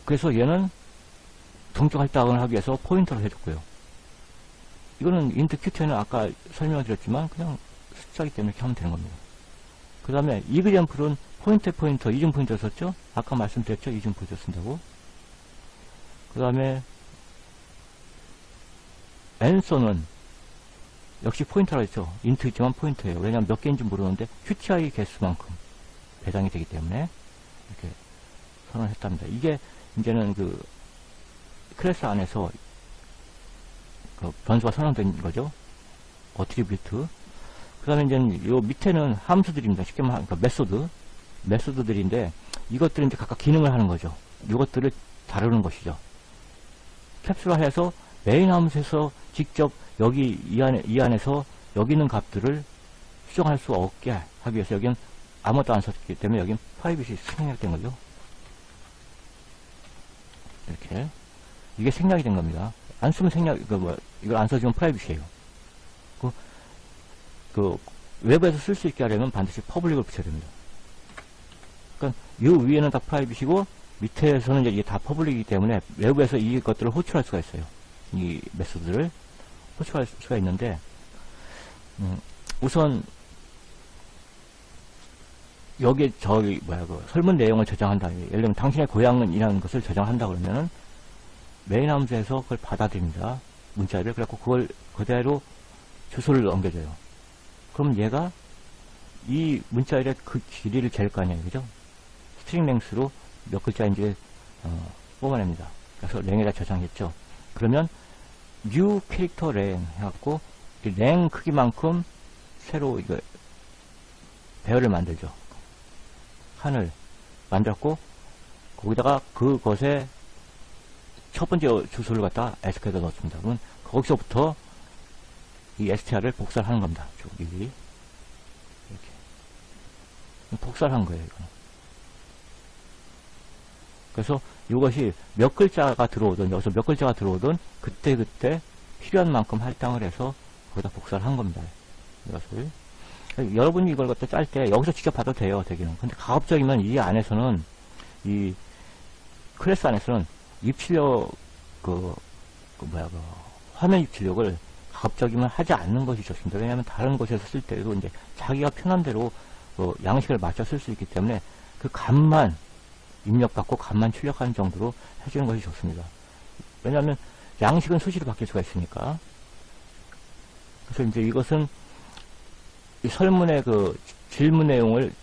[SPEAKER 1] 그래서 얘는 동적 할당을 하기 위해서 포인터를 해줬고요. 이거는 int qt는 아까 설명을 드렸지만 그냥 숫자이기 때문에 이렇게 하면 되는 겁니다. 그 다음에 example은 포인터, 이중 포인터 썼죠? 아까 말씀드렸죠? 이중 포인터 쓴다고. 그 다음에 answer는 역시 포인터라고 했죠. int이지만 포인터예요. 왜냐하면 몇 개인지 모르는데 qti 개수만큼 배당이 되기 때문에 이렇게 선언을 했답니다. 이게 이제는 클래스 안에서 그 변수가 선언된 거죠. 어트리뷰트. 그 다음에 이제 요 밑에는 함수들입니다. 쉽게 말하면 그러니까 메소드들인데 이것들은 이제 각각 기능을 하는 거죠. 이것들을 다루는 것이죠. 캡슐화해서 메인 함수에서 직접 여기 이 안에서 여기 있는 값들을 수정할 수 없게 하기 위해서 여기는 아무것도 안 썼기 때문에 여기는 프라이빗이 생략된 거죠. 이렇게 이게 생략이 된 겁니다. 안 쓰면 생략 이걸 안 써주면 프라이빗이에요. 그 외부에서 쓸 수 있게 하려면 반드시 퍼블릭을 붙여야 됩니다. 그러니까 이 위에는 다 프라이빗이고 밑에서는 이제 이게 다 퍼블릭이기 때문에 외부에서 이것들을 호출할 수가 있어요. 이 메소드를 호출할 수가 있는데 우선 여기에 그 설문 내용을 저장한다. 예를 들면 당신의 고향은 이라는 것을 저장한다 그러면은 메인 함수에서 그걸 받아들입니다. 문자를. 그래갖고 그걸 그대로 주소를 넘겨줘요. 그럼 얘가 이 문자일의 그 길이를 잴 거 아니에요. 그죠? 스트링 랭스로 몇 글자인지 뽑아냅니다. 그래서 랭에다 저장했죠. 그러면 new 캐릭터 랭 해갖고 랭 크기만큼 새로 이거 배열을 만들죠. 칸을 만들었고 거기다가 그것에 첫 번째 주소를 갖다 SQL에다 넣습니다. 그러면 거기서부터 이 str를 복사를 하는 겁니다. 쭉 이렇게 복사를 한 거예요. 이거는. 그래서 이것이 몇 글자가 들어오든 여기서 몇 글자가 들어오든 그때 필요한 만큼 할당을 해서 거기다 복사를 한 겁니다. 이것을 여러분이 이걸 갖다 짤 때 여기서 직접 봐도 돼요. 되기는. 근데 가급적이면 이 안에서는 이 클래스 안에서는 입출력 화면 입출력을 가급적이면 하지 않는 것이 좋습니다. 왜냐하면 다른 곳에서 쓸 때도 이제 자기가 편한 대로 양식을 맞춰 쓸 수 있기 때문에 그 값만 입력받고 값만 출력하는 정도로 해주는 것이 좋습니다. 왜냐하면 양식은 수시로 바뀔 수가 있으니까. 그래서 이제 이것은 이 설문의 그 질문 내용을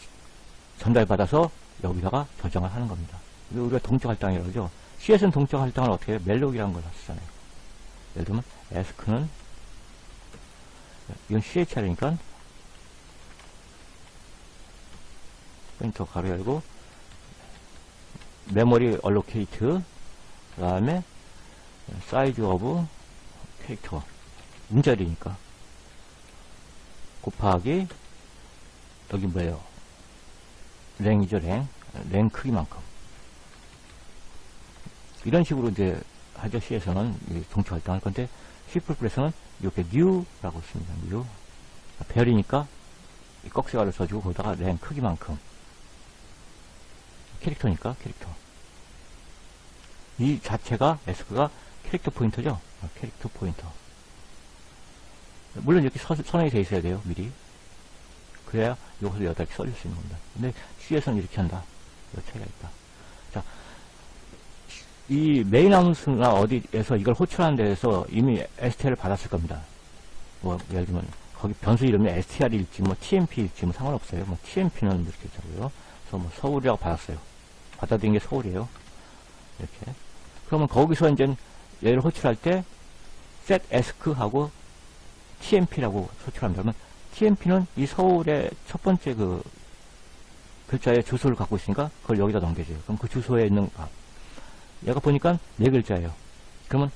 [SPEAKER 1] 전달받아서 여기다가 저장을 하는 겁니다. 우리가 동적 할당이라고 그러죠. C에서는 동적 할당을 어떻게 해요? 멜록이라는 걸 쓰잖아요. 예를 들면 ask는 이건 CHR이니까 포인터 가로 열고 메모리 allocate 그 다음에 size of 캐릭터 문자리니까 곱하기 여기 뭐예요? 랭이죠. 랭 크기만큼 이런 식으로 이제 하죠. C에서는 동적 할당할 건데 C++에서는 이렇게 new라고 씁니다. new 별이니까 꺽쇠가를 써주고 거기다가 랭 크기만큼 캐릭터니까 캐릭터 이 자체가 에스크가 캐릭터 포인터죠. 캐릭터 포인터. 물론 이렇게 선언이 되어 있어야 돼요. 미리. 그래야 이것을 여기다 이렇게 써줄 수 있는 겁니다. 근데 C에서는 이렇게 한다. 이 차이가 있다. 자, 이 메인 함수나 어디에서 이걸 호출하는 데에서 이미 STR을 받았을 겁니다. 뭐 예를 들면 거기 변수 이름이 STR일지 뭐 TMP일지 뭐 상관없어요. 뭐 TMP는 이렇게 있자고요. 그래서 뭐 서울이라고 받았어요. 받아들인 게 서울이에요. 이렇게. 그러면 거기서 이제 얘를 호출할 때 set ask 하고 TMP라고 호출합니다. 그러면 TMP는 이 서울의 첫 번째 그 글자의 주소를 갖고 있으니까 그걸 여기다 넘겨줘요. 그럼 그 주소에 있는 값. 얘가 보니까 4글자예요. 그러면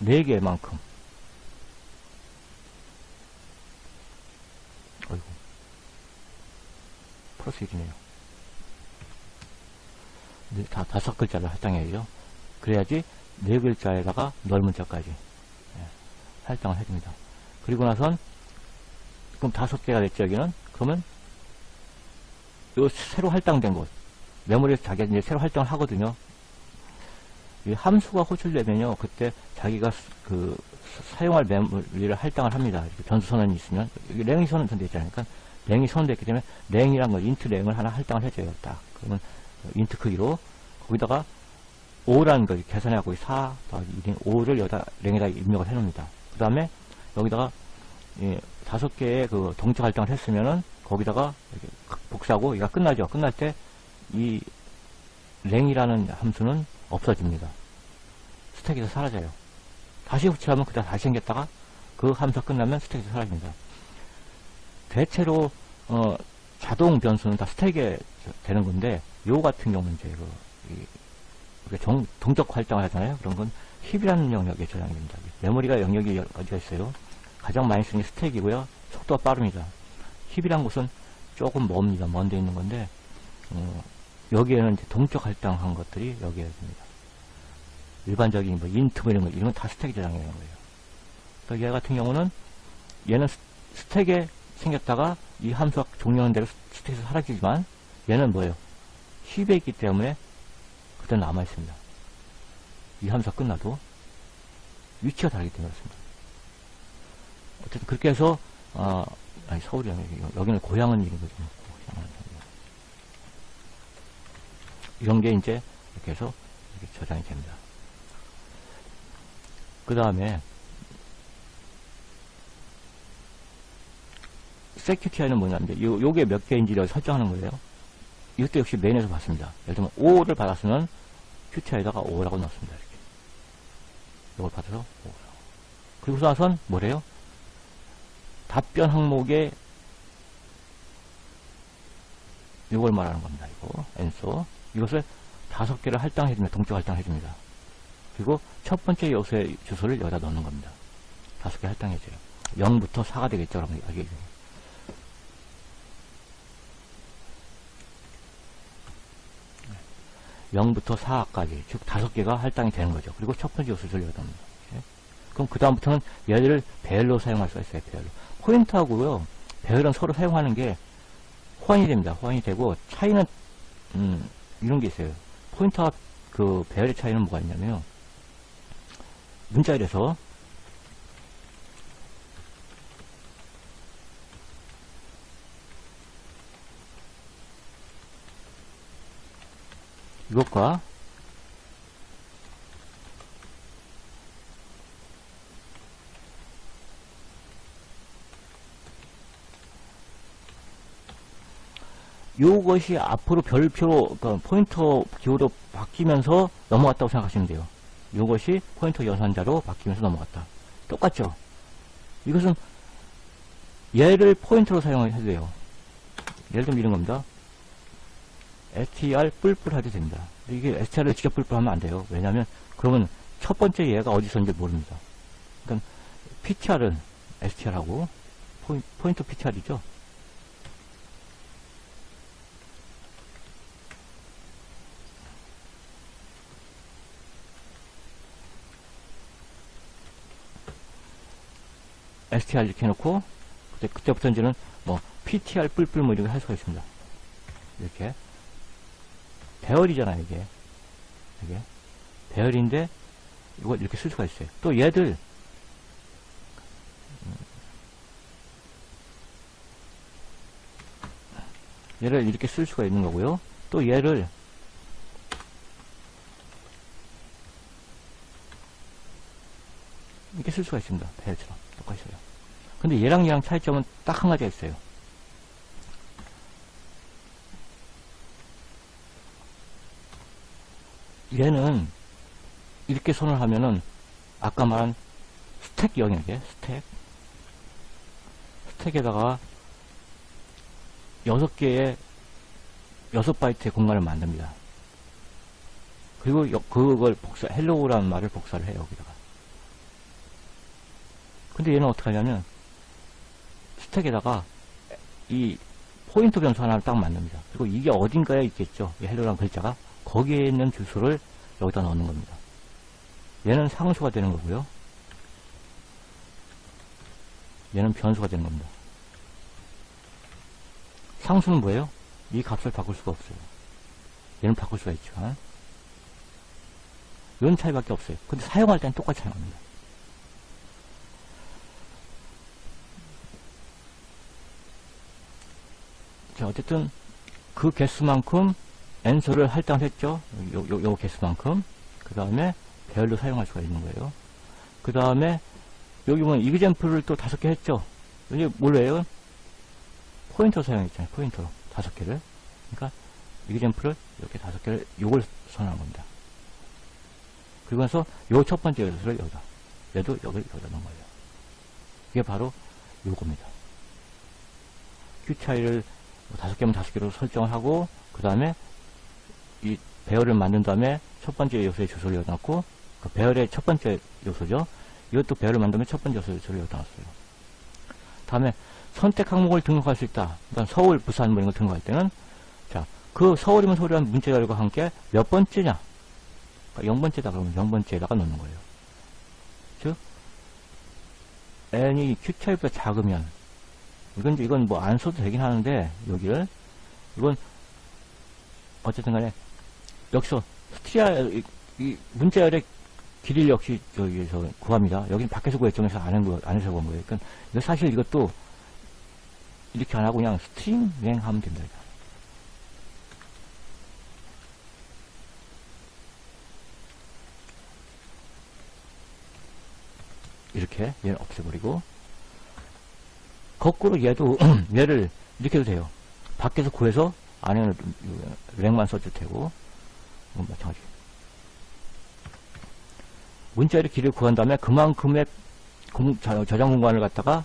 [SPEAKER 1] 4개만큼. 어이구. 플러스 1이네요. 다 5글자를 할당해야죠. 그래야지 4글자에다가 넓은자까지 할당을 해줍니다. 그리고 나선 그럼 5개가 됐죠. 여기는. 그러면 요 새로 할당된 곳 메모리에서 자기가 이제 새로 할당을 하거든요. 이 함수가 호출되면요, 그때 자기가 그 사용할 메모리를 할당을 합니다. 이렇게 변수 선언이 있으면 여기 랭이 선언돼 있잖아요. 그러니까 랭이 선언됐기 때문에 랭이란 거 인트 랭을 하나 할당을 해줘요. 딱 그러면 인트 크기로 거기다가 5라는 거 계산해갖고 4 더하기 1인 5를 여기다 랭에다 입력을 해놓습니다. 그 다음에 여기다가 5개의 그 동적 할당을 했으면은 거기다가 이렇게 복사하고 얘가 끝나죠. 끝날 때 이 랭이라는 함수는 없어집니다. 스택에서 사라져요. 다시 후치하면 그다음 다시 생겼다가 그 함수가 끝나면 스택에서 사라집니다. 대체로 자동 변수는 다 스택에 되는 건데 요 같은 경우는 이제 동적 활동을 하잖아요. 그런 건 힙이라는 영역에 저장이 됩니다. 메모리가 영역이 어디가 있어요? 가장 많이 쓰는 게 스택이고요. 속도가 빠릅니다. 힙이란 곳은 조금 멉니다. 먼 데 있는 건데 여기에는 이제 동적 할당한 것들이 여기에 있습니다. 일반적인 뭐 인트 뭐 이런 건 다 스택에 저장이 되는 거예요. 그러니까 얘 같은 경우는 얘는 스택에 생겼다가 이 함수가 종료하는 대로 스택에서 사라지지만 얘는 뭐예요? 힙에 있기 때문에 그대로 남아 있습니다. 이 함수가 끝나도 위치가 다르기 때문에 그렇습니다. 어쨌든 그렇게 해서 아니 서울이 아니고 여기는 고향은 이런 거죠. 이런 게 이제 이렇게 해서 이렇게 저장이 됩니다. 그 다음에 세큐티아는 뭐냐면 요게 몇 개인지를 설정하는 거예요. 이것도 역시 메인에서 봤습니다. 예를 들면 5를 받았으면 큐티아에다가 5라고 넣습니다. 이렇게 이걸 받아서 5라고. 그리고 나선 뭐래요? 답변 항목에 이걸 말하는 겁니다. 이거 엔소 이것을 5개를 할당해줍니다. 동적 할당해줍니다. 그리고 첫 번째 요소의 주소를 여기다 넣는 겁니다. 5개 할당해줘요. 0부터 4가 되겠죠. 그러면 여기 0부터 4까지 즉 5개가 할당이 되는 거죠. 그리고 첫 번째 요소를 여기다 넣습니다. 그럼 그 다음부터는 얘를 배열로 사용할 수가 있어요. 배열로. 포인트하고요. 배열은 서로 사용하는 게 호환이 됩니다. 호환이 되고 차이는 이런 게 있어요. 포인트와 그 배열의 차이는 뭐가 있냐면요. 문자열에서 이것과 요것이 앞으로 별표로 그러니까 포인터 기호로 바뀌면서 넘어갔다고 생각하시면 돼요. 요것이 포인터 연산자로 바뀌면서 넘어갔다. 똑같죠? 이것은 얘를 포인터로 사용해도 돼요. 예를 들면 이런 겁니다. str 뿔뿔 해도 됩니다. 이게 str을 직접 뿔뿔 하면 안 돼요. 왜냐면 그러면 첫 번째 얘가 어디 있었는지 모릅니다. 그러니까 ptr은 str하고 포인터 ptr이죠. str 이렇게 해놓고 그때부터 이제는 뭐 ptr 뿔뿔 뭐 이렇게 할 수가 있습니다. 이렇게 배열이잖아요. 이게 배열인데 이걸 이렇게 쓸 수가 있어요. 또 얘를 이렇게 쓸 수가 있는 거고요. 또 얘를 이렇게 쓸 수가 있습니다. 배열처럼 똑같아요. 근데 얘랑 차이점은 딱 한 가지가 있어요. 얘는 이렇게 손을 하면은 아까 말한 스택 영역에 스택에다가 6개의 6바이트의 공간을 만듭니다. 그리고 그걸 헬로우라는 말을 복사를 해요. 여기다가. 근데 얘는 어떻게 하냐면 스택에다가 이 포인터 변수 하나를 딱 만듭니다. 그리고 이게 어딘가에 있겠죠. 이 헬로우라는 글자가 거기에 있는 주소를 여기다 넣는 겁니다. 얘는 상수가 되는 거고요. 얘는 변수가 되는 겁니다. 상수는 뭐예요? 이 값을 바꿀 수가 없어요. 얘는 바꿀 수가 있지만 이런 차이밖에 없어요. 근데 사용할 때는 똑같이 사용합니다. 자, 어쨌든 그 개수만큼 엔소를 할당을 했죠. 요 개수만큼. 그 다음에 배열로 사용할 수가 있는 거예요. 그 다음에 여기 보면 이그젠플을 또 5개 했죠. 여기 뭘로 포인터 사용했잖아요. 포인터로 5개를. 그러니까 이그젠플을 이렇게 5개를 요걸 선언한 겁니다. 그리고 나서 요 첫 번째 요소를 여기다. 얘도 여기다 넣은 거예요. 이게 바로 요겁니다. q 차이를 5개면 5개로 설정을 하고, 그 다음에 이 배열을 만든 다음에 첫 번째 요소의 주소를 여기다 넣고, 그 배열의 첫 번째 요소죠. 이것도 배열을 만든 다음에 첫 번째 요소를 여기다 놨어요. 다음에 선택 항목을 등록할 수 있다. 그러니까 서울, 부산 뭐 이런 거 등록할 때는, 자, 그 서울이면 서울이라는 문자열과 함께 몇 번째냐? 그러니까 0번째다 그러면 0번째에다가 넣는 거예요. 즉, n이 q 차이보다 작으면, 이건 뭐 안 써도 되긴 하는데, 여기를, 이건, 어쨌든 간에, 여기서, 이 문자열의 길이를 역시, 저기서 구합니다. 여기는 밖에서 구했정에서 안에서 구한 거예요. 그러니까, 이거 사실 이것도, 이렇게 안 하고 그냥 스트링 하면 됩니다. 이렇게, 얘는 없애버리고, 거꾸로 얘도, 얘를 이렇게 해도 돼요. 밖에서 구해서 안에는 랭만 써도 되고, 마찬가지. 문자열의 길이를 구한 다음에 그만큼의 저장 공간을 갖다가,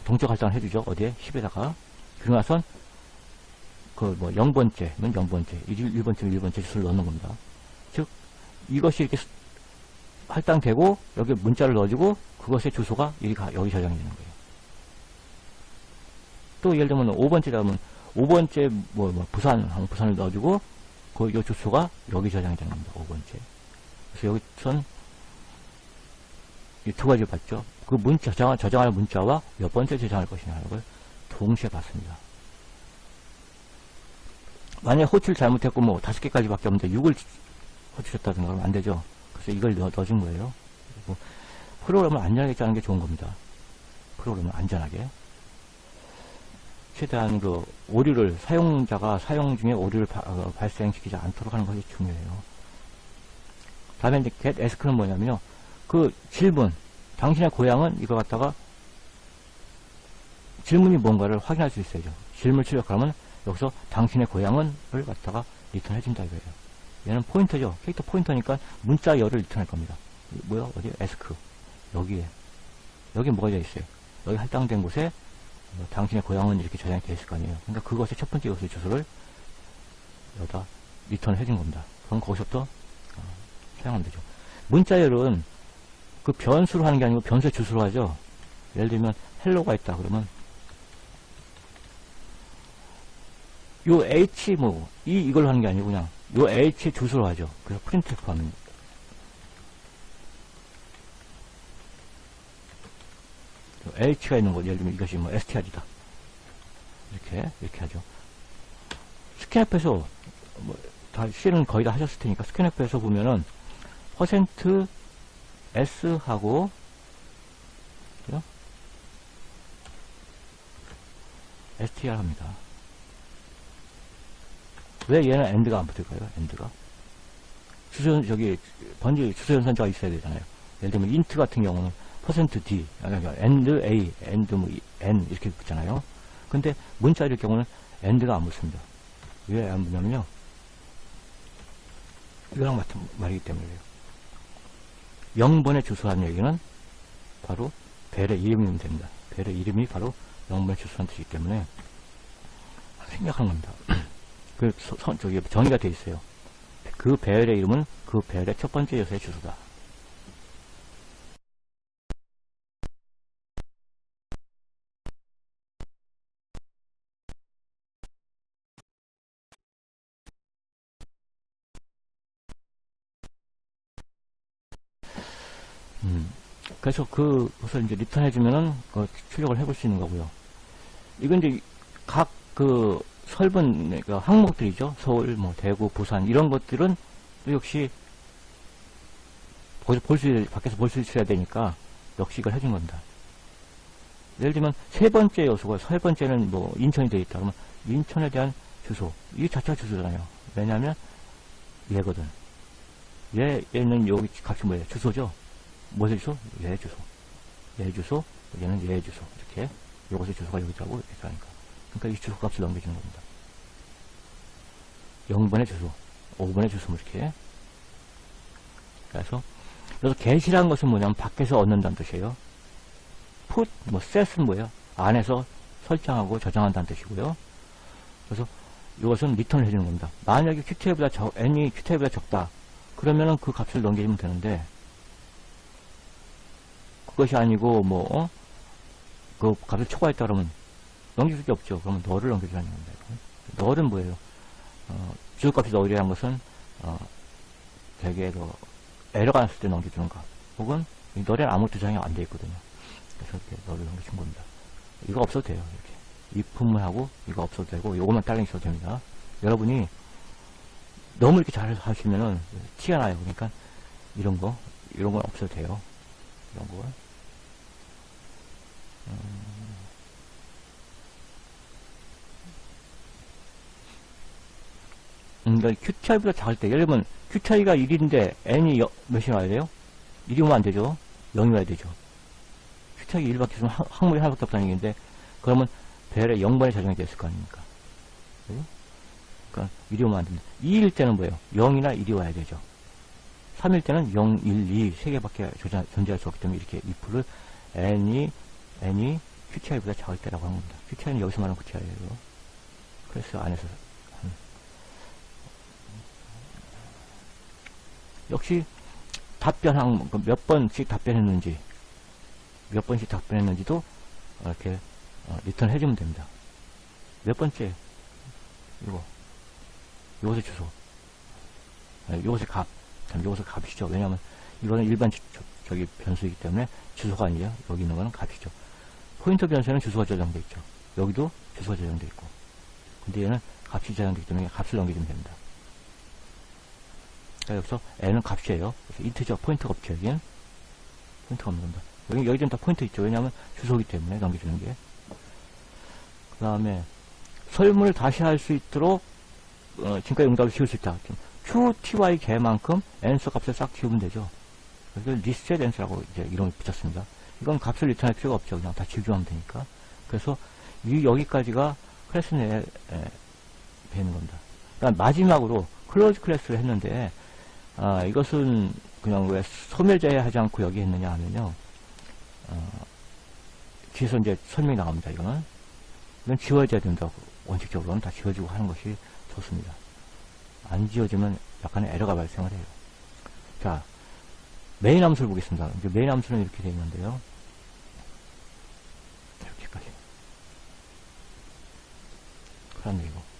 [SPEAKER 1] 동적 할당을 해주죠. 어디에? 10에다가. 그러고 나선, 0번째면 0번째, 1번째면 1번째 주소를 넣는 겁니다. 즉, 이것이 이렇게 할당되고, 여기 문자를 넣어주고, 그것의 주소가 여기 저장이 되는 거예요. 또 예를 들면 5번째다 하면, 5번째, 부산을 넣어주고, 요 주소가 여기 저장이 되는 겁니다. 5번째. 그래서 여기선, 이 두 가지를 봤죠. 그 저장할 문자와 몇 번째 저장할 것이냐는 걸 동시에 봤습니다. 만약에 호출을 잘못했고, 5개까지 밖에 없는데 6을 호출했다든가 그러면 안 되죠. 그래서 이걸 넣어준 거예요. 그리고 프로그램을 안전하게 짜는 게 좋은 겁니다. 프로그램을 안전하게. 최대한 오류를, 사용자가 사용 중에 오류를 발생시키지 않도록 하는 것이 중요해요. 다음에 이제 get ask는 뭐냐면요. 그 질문, 당신의 고향은 이거 갖다가 질문이 뭔가를 확인할 수 있어야죠. 질문을 출력하면 여기서 당신의 고향은을 갖다가 리턴해준다 이거예요. 얘는 포인터죠. 캐릭터 포인터니까 문자열을 리턴할 겁니다. 뭐야? 어디? ask. 여기에. 여기 뭐가 되어 있어요? 여기 할당된 곳에 당신의 고향은 이렇게 저장이 되어 있을 거 아니에요. 그러니까 그것의 첫 번째 요소의 주소를 여기다 리턴을 해준 겁니다. 그럼 거기서부터 사용하면 되죠. 문자열은 그 변수로 하는 게 아니고 변수의 주소로 하죠. 예를 들면 헬로가 있다 그러면 요 h 이걸로 하는 게 아니고 그냥 요 h의 주소로 하죠. 그래서 프린트F 하면 h가 있는 거 예를 들면 이것이 str이다. 이렇게 하죠. 스캔앱에서 다 C는 거의 다 하셨을 테니까 스캔앱에서 보면은 %S 하고 str 합니다. 왜 얘는 AND가 안 붙을까요? AND가 번지 주소 연산자가 있어야 되잖아요. 예를 들면 int 같은 경우는 %d AND a AND n 이렇게 붙잖아요. 근데 문자일 경우는 AND가 안 붙습니다. 왜 안 붙냐면요, 이거랑 같은 말이기 때문이에요. 0번의 주소라는 얘기는 바로 벨의 이름이면 됩니다. 벨의 이름이 바로 0번의 주소라는 뜻이기 때문에 생략하는 겁니다. 저기 정의가 되어 있어요. 그 벨의 이름은 그 벨의 첫 번째 요소의 주소다. 그래서 그것을 이제 리턴해주면은, 출력을 해볼 수 있는 거고요. 이건 이제 각 설문, 항목들이죠. 서울, 대구, 부산, 이런 것들은 역시, 거기서 밖에서 볼 수 있어야 되니까, 역시 이걸 해준 겁니다. 예를 들면, 세 번째 요소가, 세 번째는 인천이 되어 있다. 그러면, 인천에 대한 주소. 이 자체가 주소잖아요. 왜냐면, 얘거든. 얘는 여기 값이 뭐예요? 주소죠? 무엇의 주소? 얘 주소. 얘 주소, 얘는 얘 주소. 이렇게. 요것의 주소가 여기라고 이렇게 하니까. 그러니까 이 주소 값을 넘겨주는 겁니다. 0번의 주소, 5번의 주소, 이렇게. 그래서 get이라는 것은 뭐냐면 밖에서 얻는다는 뜻이에요. put, set은 뭐예요? 안에서 설정하고 저장한다는 뜻이고요. 그래서 이것은 리턴을 해주는 겁니다. 만약에 qt보다 n이 qt보다 적다. 그러면은 그 값을 넘기면 되는데, 그것이 아니고, 그 값을 초과했다 그러면 넘길 수밖에 없죠. 그러면 너를 넘겨주라는 겁니다. 너는 뭐예요? 주소값이 너이라는 것은, 되게 에러가 났을 때 넘겨주는 값. 혹은, 이 너에는 아무 저장이 안 돼 있거든요. 그래서 이렇게 너를 넘겨준 겁니다. 이거 없어도 돼요. 이렇게. if문하고 이거 없어도 되고, 요것만 딸랑 있어도 됩니다. 여러분이 너무 이렇게 잘 하시면은 티가 나요. 그러니까 이런 건 없어도 돼요. 이런 거. 그러니까 qti보다 작을 때, 예를 들면 qti가 1인데 n이 몇이 와야 돼요? 1이 오면 안 되죠. 0이 와야 되죠. qti가 1밖에 있으면 항목이 하나밖에 없다는 얘기인데, 그러면 벨에 0번에 저장이 됐을 거 아닙니까? 그죠? 그러니까 1이 오면 안 됩니다. 2일 때는 뭐예요? 0이나 1이 와야 되죠. 3일 때는 0, 1, 2, 3개밖에 존재할 수 없기 때문에 이렇게 if를 n이 qti보다 작을 때라고 하는 겁니다. qti는 여기서 말하는 qti예요. 그래서 안에서 역시 답변 몇 번씩 답변했는지도 이렇게 리턴 해주면 됩니다. 몇 번째 요것의 주소, 요것의 값, 요것의 값이죠. 왜냐하면 이거는 일반 저기 변수이기 때문에 주소가 아니에요. 여기 있는 거는 값이죠. 포인터 변수에는 주소가 저장되어 있죠. 여기도 주소가 저장되어 있고, 근데 얘는 값이 저장되기 때문에 값을 넘겨주면 됩니다. 그러니까 여기서 n은 값이에요. 그래서 인트저 포인터가 없죠. 여기는 포인터가 없는 겁니다. 여기는 다 포인터 있죠. 왜냐하면 주소이기 때문에 넘겨주는 게. 그 다음에 설문을 다시 할 수 있도록 지금까지 응답을 지울 수 있다. qty 개만큼 answer 값을 싹 지우면 되죠. 그래서 reset answer라고 이제 이름을 붙였습니다. 이건 값을 리턴할 필요가 없죠. 그냥 다 지우면 되니까. 그래서 여기까지가 클래스 내에 되는 겁니다. 그러니까 마지막으로 클로즈 클래스를 했는데, 이것은 그냥 왜 소멸제하지 않고 여기 했느냐 하면요, 뒤에서 이제 설명이 나옵니다. 이건 지워져야 된다고. 원칙적으로는 다 지워지고 하는 것이 좋습니다. 안 지워지면 약간의 에러가 발생을 해요. 자, 메인 함수를 보겠습니다. 이제 메인 함수는 이렇게 되어 있는데요. 이렇게까지. 그런 얘기고.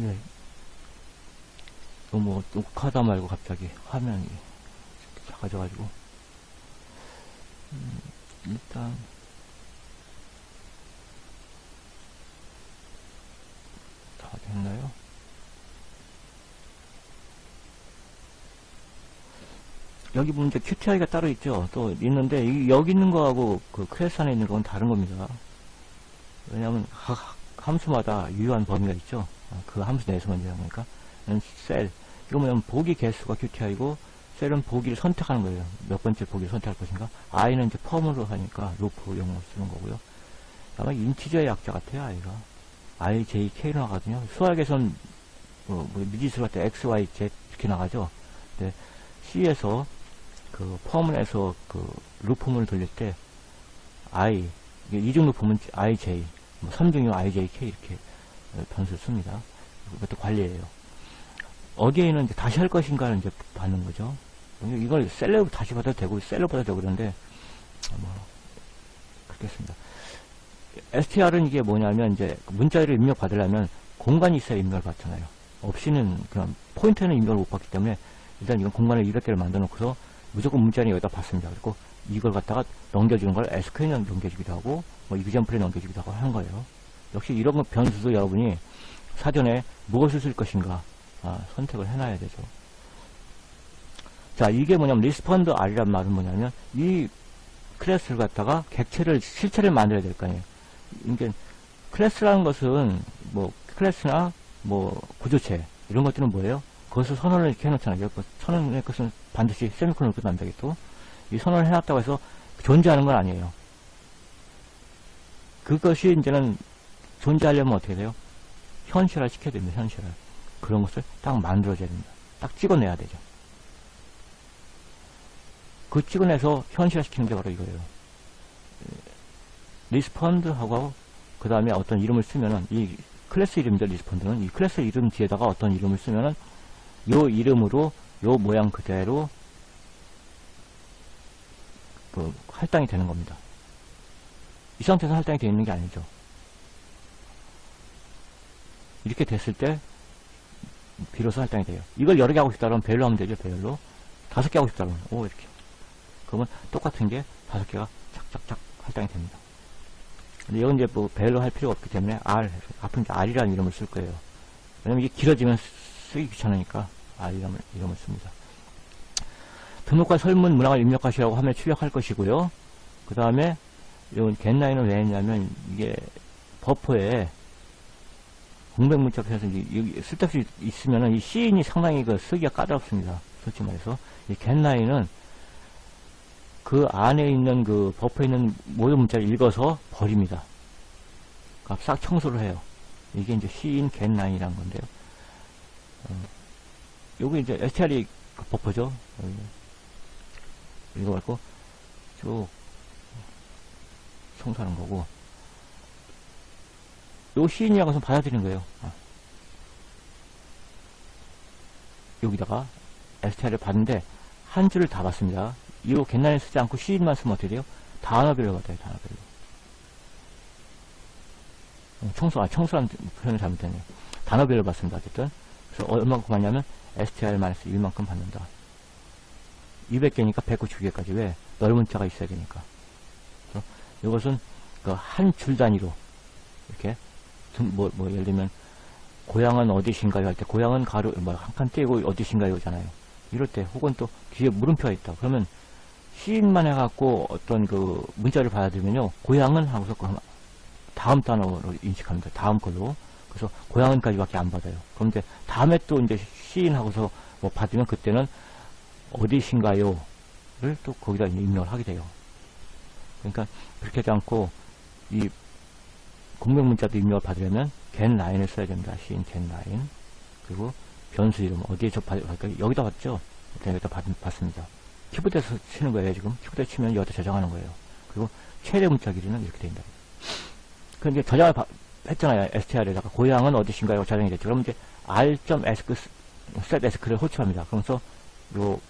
[SPEAKER 1] 예. 너무 녹화하다 말고 갑자기 화면이 작아져가지고. 일단 다 됐나요? 여기 보면 이제 qti가 따로 있죠. 또 있는데 여기 있는 거하고 그 클래스 안에 있는 건 다른 겁니다. 왜냐하면 각 함수마다 유효한 범위가 있죠. 그 함수 내에서만 유효한 거니까. 셀, 이거 뭐냐면 보기 개수가 qti고, 셀은 보기를 선택하는 거예요. 몇 번째 보기를 선택할 것인가. i는 이제 펌으로 하니까 루프용으로 쓰는 거고요. 아마 인티저의 약자 같아요. i가 i, j, k로 나가거든요. 수학에선 미지수로 할 때 x, y, z 이렇게 나가죠. 근데 C에서 그 펌에서 그 루프문을 돌릴 때 i, 이중 루프문 i, j, 3중용 i, j, k 이렇게 변수를 씁니다. 이것도 관리예요. 어게인은 이제 다시 할 것인가를 이제 받는 거죠. 이걸 셀로 다시 받아도 되고 셀로 받아도 되고 그러는데 그렇겠습니다. str은 이게 뭐냐면 이제 문자를 입력 받으려면 공간이 있어야 입력을 받잖아요. 없이는 그냥 포인트에는 입력을 못 받기 때문에 일단 이건 공간을 200개를 만들어 놓고서 무조건 문자는 여기다 받습니다. 그리고 이걸 갖다가 넘겨주는 걸 SQL에 넘겨주기도 하고 이그젠플에 넘겨주기도 하고 하는 거예요. 역시 이런 변수도 여러분이 사전에 무엇을 쓸 것인가 선택을 해놔야 되죠. 자, 이게 뭐냐면 리스펀드 R이란 말은 뭐냐면 이 클래스를 갖다가 객체를 실체를 만들어야 될 거 아니에요. 그러니까 클래스라는 것은 클래스나 구조체 이런 것들은 뭐예요? 그것을 선언을 이렇게 해놓잖아요. 선언의 것은 반드시 세미콜론을 끝난다. 또 이 선언을 해놨다고 해서 존재하는 건 아니에요. 그것이 이제는 존재하려면 어떻게 돼요? 현실화 시켜야 됩니다. 현실화. 그런 것을 딱 만들어줘야 됩니다. 딱 찍어내야 되죠. 그 찍어내서 현실화 시키는 게 바로 이거예요. 리스폰드하고 그 다음에 어떤 이름을 쓰면은 이 클래스 이름이죠. 리스폰드는 이 클래스 이름 뒤에다가 어떤 이름을 쓰면은 요 이름으로 요 모양 그대로 그 할당이 되는 겁니다. 이 상태에서 할당이 되어 있는 게 아니죠. 이렇게 됐을 때 비로소 할당이 돼요. 이걸 여러 개 하고 싶다 그러면 배열로 하면 되죠. 배열로 5개 하고 싶다 그러면 오 이렇게. 그러면 똑같은 게 5개가 착착착 할당이 됩니다. 근데 이건 이제 뭐 배열로 할 필요가 없기 때문에 앞으로 이제 R이라는 이름을 쓸 거예요. 왜냐면 이게 길어지면 쓰기 귀찮으니까 R이라는 이름을 씁니다. 등록과 설문 문항을 입력하시라고 화면에 출력할 것이고요. 그 다음에 이건 getLine은 왜 했냐면 이게 버퍼에 공백 문자 해서 여기 쓸데없이 있으면은 이 시인이 상당히 그 쓰기가 까다롭습니다. 솔직히 말해서 이 getLine은 그 안에 있는 그 버퍼에 있는 모든 문자를 읽어서 버립니다. 그러니까 싹 청소를 해요. 이게 이제 시인 getLine이라는 건데요. 요게 이제 str이 그 버퍼죠. 이거 갖고 쭉 청소하는 거고, 요 시인이라고 해서 받아들이는 거예요. 여기다가 str를 받는데 한 줄을 다 받습니다. 이거 getLine 쓰지 않고 시인만 쓰면 어떻게 돼요? 단어별로 받아요. 단어별로. 청소란 표현을 잘못했네요. 단어별로 받습니다. 어쨌든 그래서 얼마큼 받냐면 str-1만큼 받는다. 200개니까 192개까지. 왜? 넓은 자가 있어야 되니까. 이것은 그 한 줄 단위로 이렇게 예를 들면 고향은 어디신가요 할 때 고향은 가로 한 칸 떼고 어디신가요잖아요. 이럴 때 혹은 또 뒤에 물음표가 있다. 그러면 시인만 해갖고 어떤 그 문자를 받아들면요, 고향은 하고서 다음 단어로 인식합니다. 다음 걸로. 그래서 고향은까지밖에 안 받아요. 그런데 다음에 또 이제 시인하고서 뭐 받으면 그때는 어디신가요를 또 거기다 입력을 하게 돼요. 그러니까 그렇게 하지 않고 이 공백 문자도 입력을 받으려면 getLine을 써야 됩니다. 시인 getLine. 그리고 변수 이름 어디에 여기다 받죠. 여기다 받습니다. 키보드에서 치는 거예요. 지금 키보드에 치면 여기다 저장하는 거예요. 그리고 최대 문자 길이는 이렇게 된다. 그럼 이제 저장을 했잖아요. str에다가 고향은 어디신가요 저장이 됐죠. 그럼 이제 r.setEsk를 호출합니다. 그러면서 요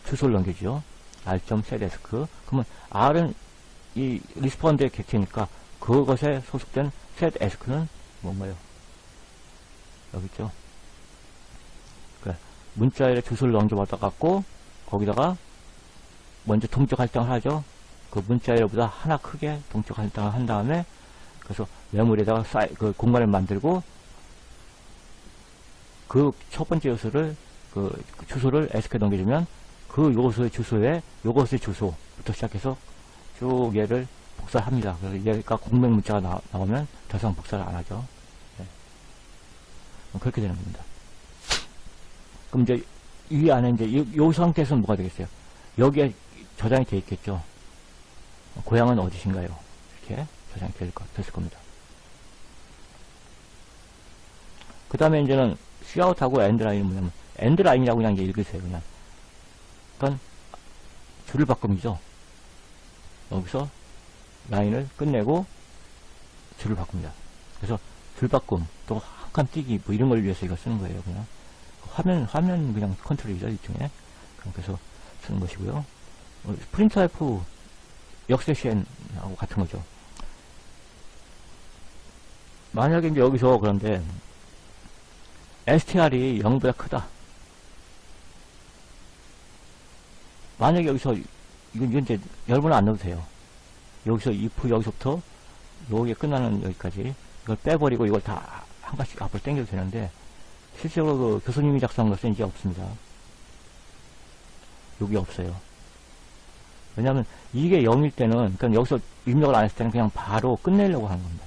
[SPEAKER 1] 주소를 넘기죠. r.setEsk. 그러면 r은 이 리스폰드의 객체니까 그것에 소속된 setEsk는 뭔가요? 여기 있죠. 그러니까 문자에 주소를 넘겨받아 갖고 거기다가 먼저 동적 할당을 하죠. 그 문자에보다 하나 크게 동적 할당을 한 다음에 그래서 메모리에다가 그 공간을 만들고 그 첫 번째 요소를 그 주소를 Sk에 넘겨주면 그 요소의 주소에 요것의 주소부터 시작해서 쭉 얘를 복사를 합니다. 그래서 얘가 공백 문자가 나오면 더 이상 복사를 안 하죠. 네. 그렇게 되는 겁니다. 그럼 이제 이 안에 이제 요 상태에서는 뭐가 되겠어요? 여기에 저장이 되어 있겠죠. 고향은 어디신가요? 이렇게 저장이 됐을 겁니다. 그 다음에 이제는 슈아웃하고 엔드라인은 뭐냐면 엔드라인이라고 그냥 이제 읽으세요. 그냥. 그러니까 줄을 바꿈이죠. 여기서 라인을 끝내고 줄을 바꿉니다. 그래서 줄 바꿈 또 한 칸 띄기 뭐 이런 걸 위해서 이거 쓰는 거예요. 그냥 화면 그냥 컨트롤이죠. 일종의. 그래서 쓰는 것이고요. 프린트F 역세시엔하고 같은 거죠. 만약에 이제 여기서 그런데 str이 0보다 크다. 만약에 여기서 이건 이제 여러분은 안 넣어도 돼요. 여기서 if 여기서부터 여기에 끝나는 여기까지 이걸 빼버리고 이걸 다 한 가지씩 앞으로 당겨도 되는데 실제로 그 교수님이 작성한 것은 이제 없습니다. 여기 없어요. 왜냐하면 이게 0일 때는 그러니까 여기서 입력을 안 했을 때는 그냥 바로 끝내려고 하는 겁니다.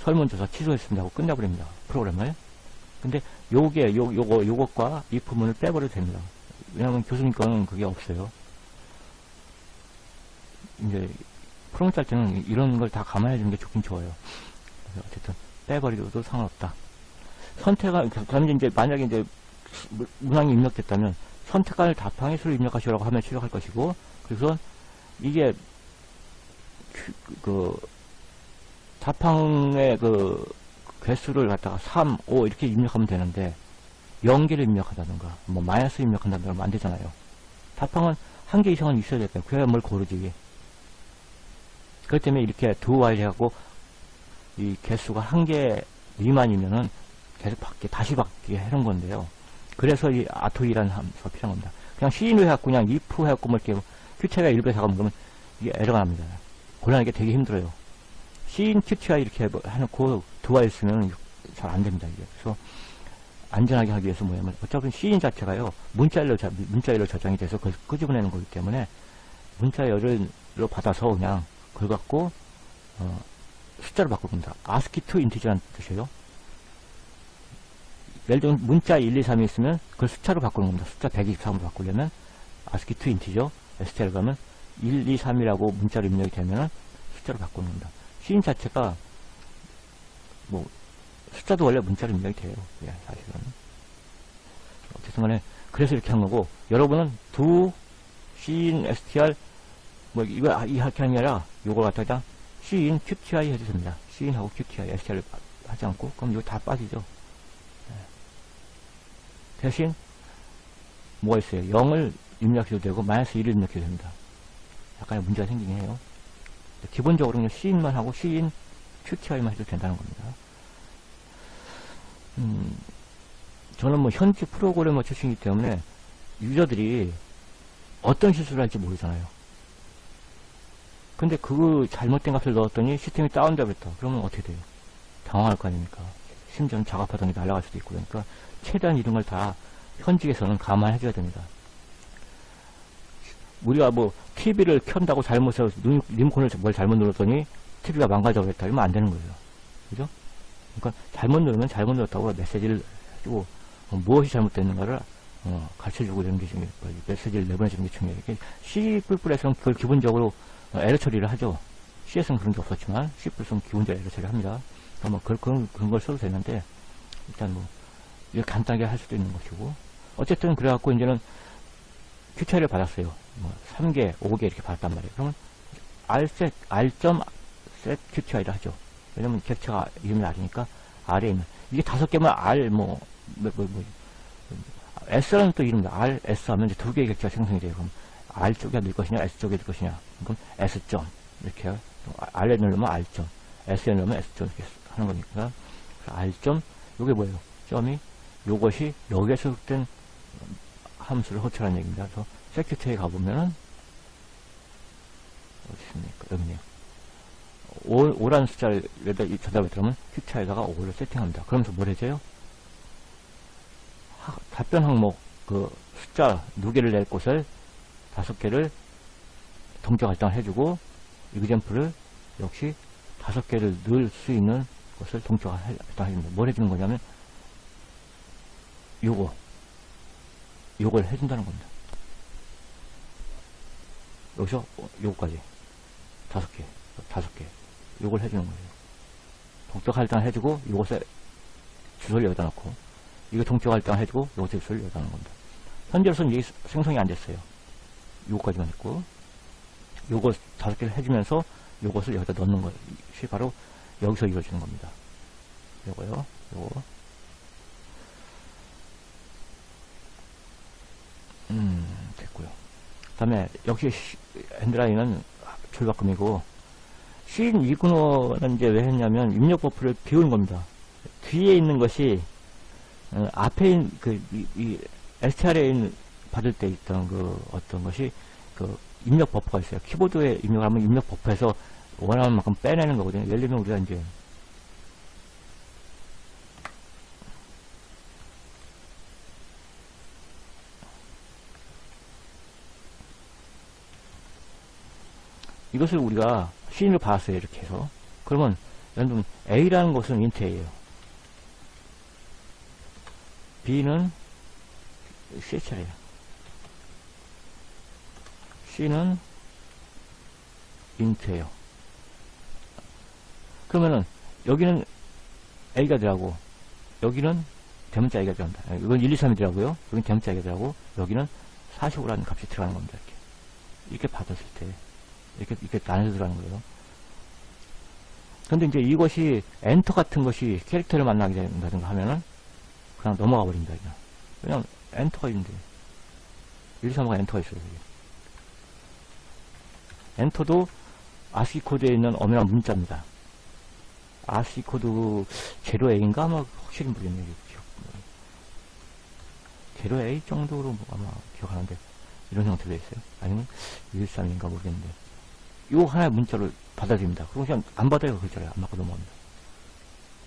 [SPEAKER 1] 설문조사 취소했습니다 하고 끝내버립니다. 프로그램을. 근데 요것과 이 부분을 빼버려도 됩니다. 왜냐면 교수님 거는 그게 없어요. 이제 프로그램 짤 때는 이런 걸 다 감안해 주는 게 좋긴 좋아요. 그래서 어쨌든 빼버려도 상관없다. 그럼 이제 만약에 이제 문항이 입력됐다면 선택할 답항의 수를 입력하시라고 하면 출력할 것이고, 그래서 이게 답항의 개수를 갖다가 3, 5 이렇게 입력하면 되는데 0개를 입력한다든가 뭐 마이너스 입력한다든가 하면 안 되잖아요. 답항은 한 개 이상은 있어야 될까요? 그래야 뭘 고르지. 그렇기 때문에 이렇게 두 while 해갖고 이 개수가 한 개 미만이면은 계속 다시 받게 해놓은 건데요. 그래서 이 아토이라는 함수가 필요한 겁니다. 그냥 시인을 해갖고 그냥 if 해갖고 뭐 이렇게 qt가 1배 사가면 그러면 이게 에러가 납니다. 곤란하게 되게 힘들어요. 시인 qt가 이렇게 해놓고 두 while 쓰면 잘 안 됩니다. 이게. 그래서 안전하게 하기 위해서 뭐냐면 어차피 시인 자체가요 문자열로 저장이 돼서 그걸 끄집어내는 거기 때문에 문자열로 받아서 그냥 그걸 갖고 숫자로 바꿀 겁니다. ASCII to integer라는 뜻이에요. 예를 들면 문자 1, 2, 3이 있으면 그걸 숫자로 바꾸는 겁니다. 숫자 123으로 바꾸려면 ASCII to integer STR 가면 1, 2, 3이라고 문자로 입력이 되면 숫자로 바꾸는 겁니다. 시인 자체가 뭐 숫자도 원래 문자로 입력이 돼요. 예, 사실은. 어쨌든 간에 그래서 이렇게 한 거고, 여러분은 시인 str 뭐 이거 이렇게 하는 게 아니라 요걸 갖다가 시인 qti 해도 됩니다. 시인하고 qti str을 하지 않고 그럼 이거 다 빠지죠. 예. 대신 뭐가 있어요? 0을 입력해도 되고 마이너스 1을 입력해도 됩니다. 약간의 문제가 생기긴 해요. 기본적으로 그냥 시인만 하고 시인 qti만 해도 된다는 겁니다. 저는 뭐 현지 프로그래머 출신이기 때문에 유저들이 어떤 실수를 할지 모르잖아요. 근데 그 잘못된 값을 넣었더니 시스템이 다운돼 버렸다. 그러면 어떻게 돼요? 당황할 거 아닙니까? 심지어는 작업하던 게 날아갈 수도 있고. 그러니까 최대한 이런 걸 다 현직에서는 감안해줘야 됩니다. 우리가 뭐 TV를 켠다고 잘못해서 리모컨을 뭘 잘못 눌렀더니 TV가 망가져 버렸다. 이러면 안 되는 거예요. 그죠? 그러니까 잘못 누르면 잘못 눌렀다고 메시지를 해주고 무엇이 잘못됐는가를 가르쳐주고 이런 게 중요해요. 메시지를 내보내주는 게 중요해요. C++에서는 그걸 기본적으로 에러 처리를 하죠. C에서는 그런 게 없었지만 C++는 기본적으로 에러 처리를 합니다. 뭐 그런 걸 써도 되는데 일단 뭐 이렇게 간단하게 할 수도 있는 것이고, 어쨌든 그래갖고 이제는 qti를 받았어요. 뭐 3개, 5개 이렇게 받았단 말이에요. 그러면 r.set qti를 하죠. 왜냐면 객체가 이름이 R이니까 R에 있는 이게 5개면 R S라는 또 이름입니다. R, S 하면 이제 2개의 객체가 생성이 돼요. 그럼 R 쪽에 넣을 것이냐, S 쪽에 넣을 것이냐. 그럼 S 점 이렇게 해요. R에 넣으면 R 점, S에 넣으면 S 점 이렇게 하는 거니까 R 점 요게 뭐예요? 점이 요것이 여기에서 흑된 함수를 호출하는 얘기입니다. 그래서 세큐트에 가보면은 어디 있습니까? 여기네요. 5라는 숫자를 여기다 전달을 들으면 qti에다가 5를 세팅합니다. 그러면서 뭘 해줘요? 답변 항목 숫자 2개를 낼 곳을 5개를 동적 할당을 해주고, example을 역시 5개를 넣을 수 있는 것을 동적 할당을 해줍니다. 뭘 해주는 거냐면 요걸 해준다는 겁니다. 여기서 요거까지 5개 요걸 해주는 거예요. 동적 할당을 해주고 요것에 주소를 여기다 놓고, 이거 동적 할당을 해주고 요것에 주소를 여기다 놓는 겁니다. 현재로서는 이게 생성이 안 됐어요. 요거까지만 있고, 요거 5개를 해주면서 요것을 여기다 넣는 것이 바로 여기서 이루어지는 겁니다. 요거요, 요거. 됐고요. 그 다음에 역시 핸드라인은 출발금이고, 시인 이그노는 이제 왜 했냐면 입력 버프를 비운 겁니다. 뒤에 있는 것이 앞에 있는 이 STR에 받을 때 있던 어떤 것이 입력 버프가 있어요. 키보드에 입력을 하면 입력 버프에서 원하는 만큼 빼내는 거거든요. 예를 들면 우리가 이제 이것을 우리가 시인을 받았어요. 이렇게 해서. 그러면 예를 들면 A라는 것은 인트예요. B는 CHR이에요. C는 인트예요. 그러면은 여기는 A가 들어가고 여기는 대문자 A가 들어간다. 이건 1, 2, 3이더라고요. 여기는 대문자 A가 들어가고 여기는 45라는 값이 들어가는 겁니다. 이렇게 받았을 때 이렇게 나눠서 들어가는 거예요. 근데 이제 이것이 엔터 같은 것이 캐릭터를 만나게 된다든가 하면은 그냥 넘어가 버립니다. 그냥 엔터가 있는데 1, 2, 3가 엔터가 있어요. 여기. 엔터도 ASCII 코드에 있는 엄연한 문자입니다. ASCII 코드 제로 A인가 아마 확실히 모르겠네요. 제로 A 정도로 뭐 아마 기억하는데 이런 형태로 있어요. 아니면 113인가 모르겠는데 요 하나의 문자를 받아들입니다. 그럼 그냥 안 받아요. 글자를 안 받고 넘어갑니다.